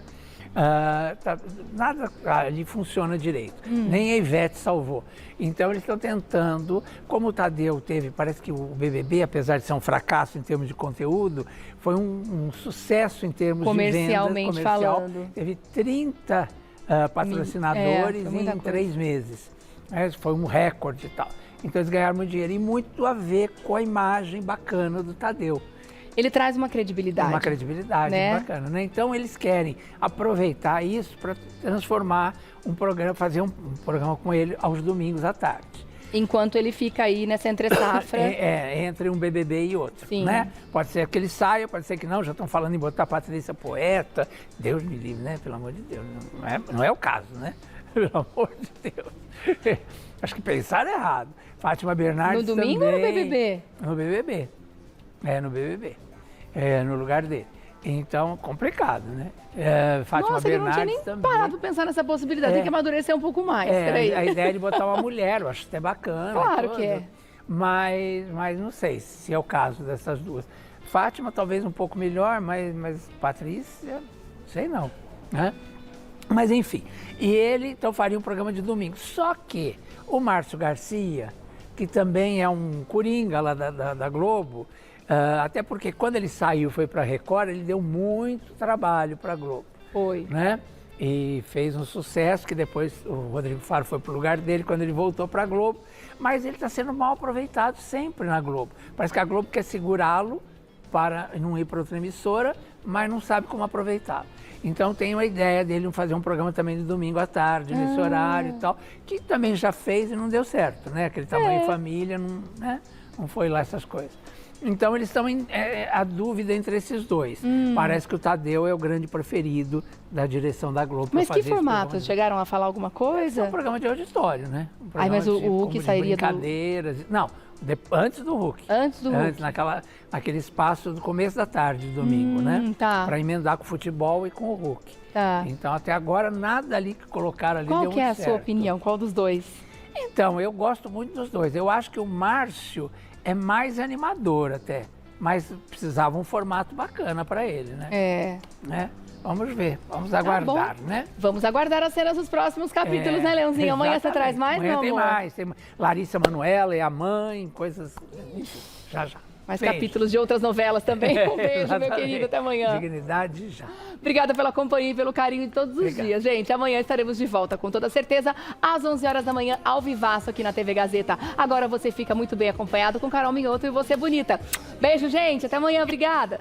Nada ali funciona direito, nem a Ivete salvou. Então eles estão tentando, como o Tadeu teve, parece que o BBB, apesar de ser um fracasso em termos de conteúdo, foi um sucesso em termos de vendas, falando. Teve 30 patrocinadores em 3 meses. Foi um recorde e tal. Então eles ganharam muito dinheiro e muito a ver com a imagem bacana do Tadeu. Ele traz uma credibilidade. Uma credibilidade, né? Bacana, né? Então eles querem aproveitar isso para transformar um programa, fazer um programa com ele aos domingos à tarde. Enquanto ele fica aí nessa entre-safra. Entre um BBB e outro, Sim. né? Pode ser que ele saia, pode ser que não, já estão falando em botar a Patrícia Poeta, Deus me livre, né? Pelo amor de Deus, não é o caso, né? Pelo amor de Deus. Acho que pensaram errado. Fátima Bernardes No domingo também, ou no BBB? No BBB. No BBB. No lugar dele. Então, complicado, né? Fátima Nossa, eu não tinha Bernardes nem também. parado pra pensar nessa possibilidade. Tem que amadurecer um pouco mais. Peraí. A ideia de botar uma mulher, eu acho até bacana. Claro que é. Mas não sei se é o caso dessas duas. Fátima talvez um pouco melhor, mas Patrícia, sei não, né? Mas enfim, e ele então faria um programa de domingo. Só que o Márcio Garcia, que também é um coringa lá da Globo, até porque quando ele saiu, foi para a Record, ele deu muito trabalho para a Globo. Foi. Né? E fez um sucesso, que depois o Rodrigo Faro foi para o lugar dele quando ele voltou para a Globo. Mas ele está sendo mal aproveitado sempre na Globo. Parece que a Globo quer segurá-lo para não ir para outra emissora, mas não sabe como aproveitá-lo. Então tem uma ideia dele fazer um programa também de domingo à tarde, nesse horário e tal, que também já fez e não deu certo, né? Aquele tamanho família, não foi lá essas coisas. Então eles estão a dúvida entre esses dois. Parece que o Tadeu é o grande preferido da direção da Globo. Mas que formato? Chegaram a falar alguma coisa? É um programa de auditório, né? Ai, mas o Hulk sairia do... brincadeiras. Não, antes do Hulk. Antes do Hulk. Naquele espaço do começo da tarde, domingo, né? Tá. Para emendar com o futebol e com o Hulk. Tá. Então, até agora, nada ali que colocaram ali Qual deu que é a muito sua certo. opinião? Qual dos dois? Então, eu gosto muito dos dois. Eu acho que o Márcio é mais animador até, mas precisava um formato bacana para ele, né? Né? Vamos ver, vamos aguardar, né? Vamos aguardar as cenas dos próximos capítulos, né, Leãozinho? Amanhã você traz mais, amanhã meu tem amor? mais, tem Larissa Manoela e a mãe, coisas, enfim, já. Mais Beijo. capítulos de outras novelas também. Um beijo, meu querido, até amanhã. Dignidade já. Obrigada pela companhia e pelo carinho de todos os dias, gente. Amanhã estaremos de volta, com toda certeza, às 11 horas da manhã, ao vivaço aqui na TV Gazeta. Agora você fica muito bem acompanhado com Carol Minhoto e Você Bonita. Beijo, gente. Até amanhã. Obrigada.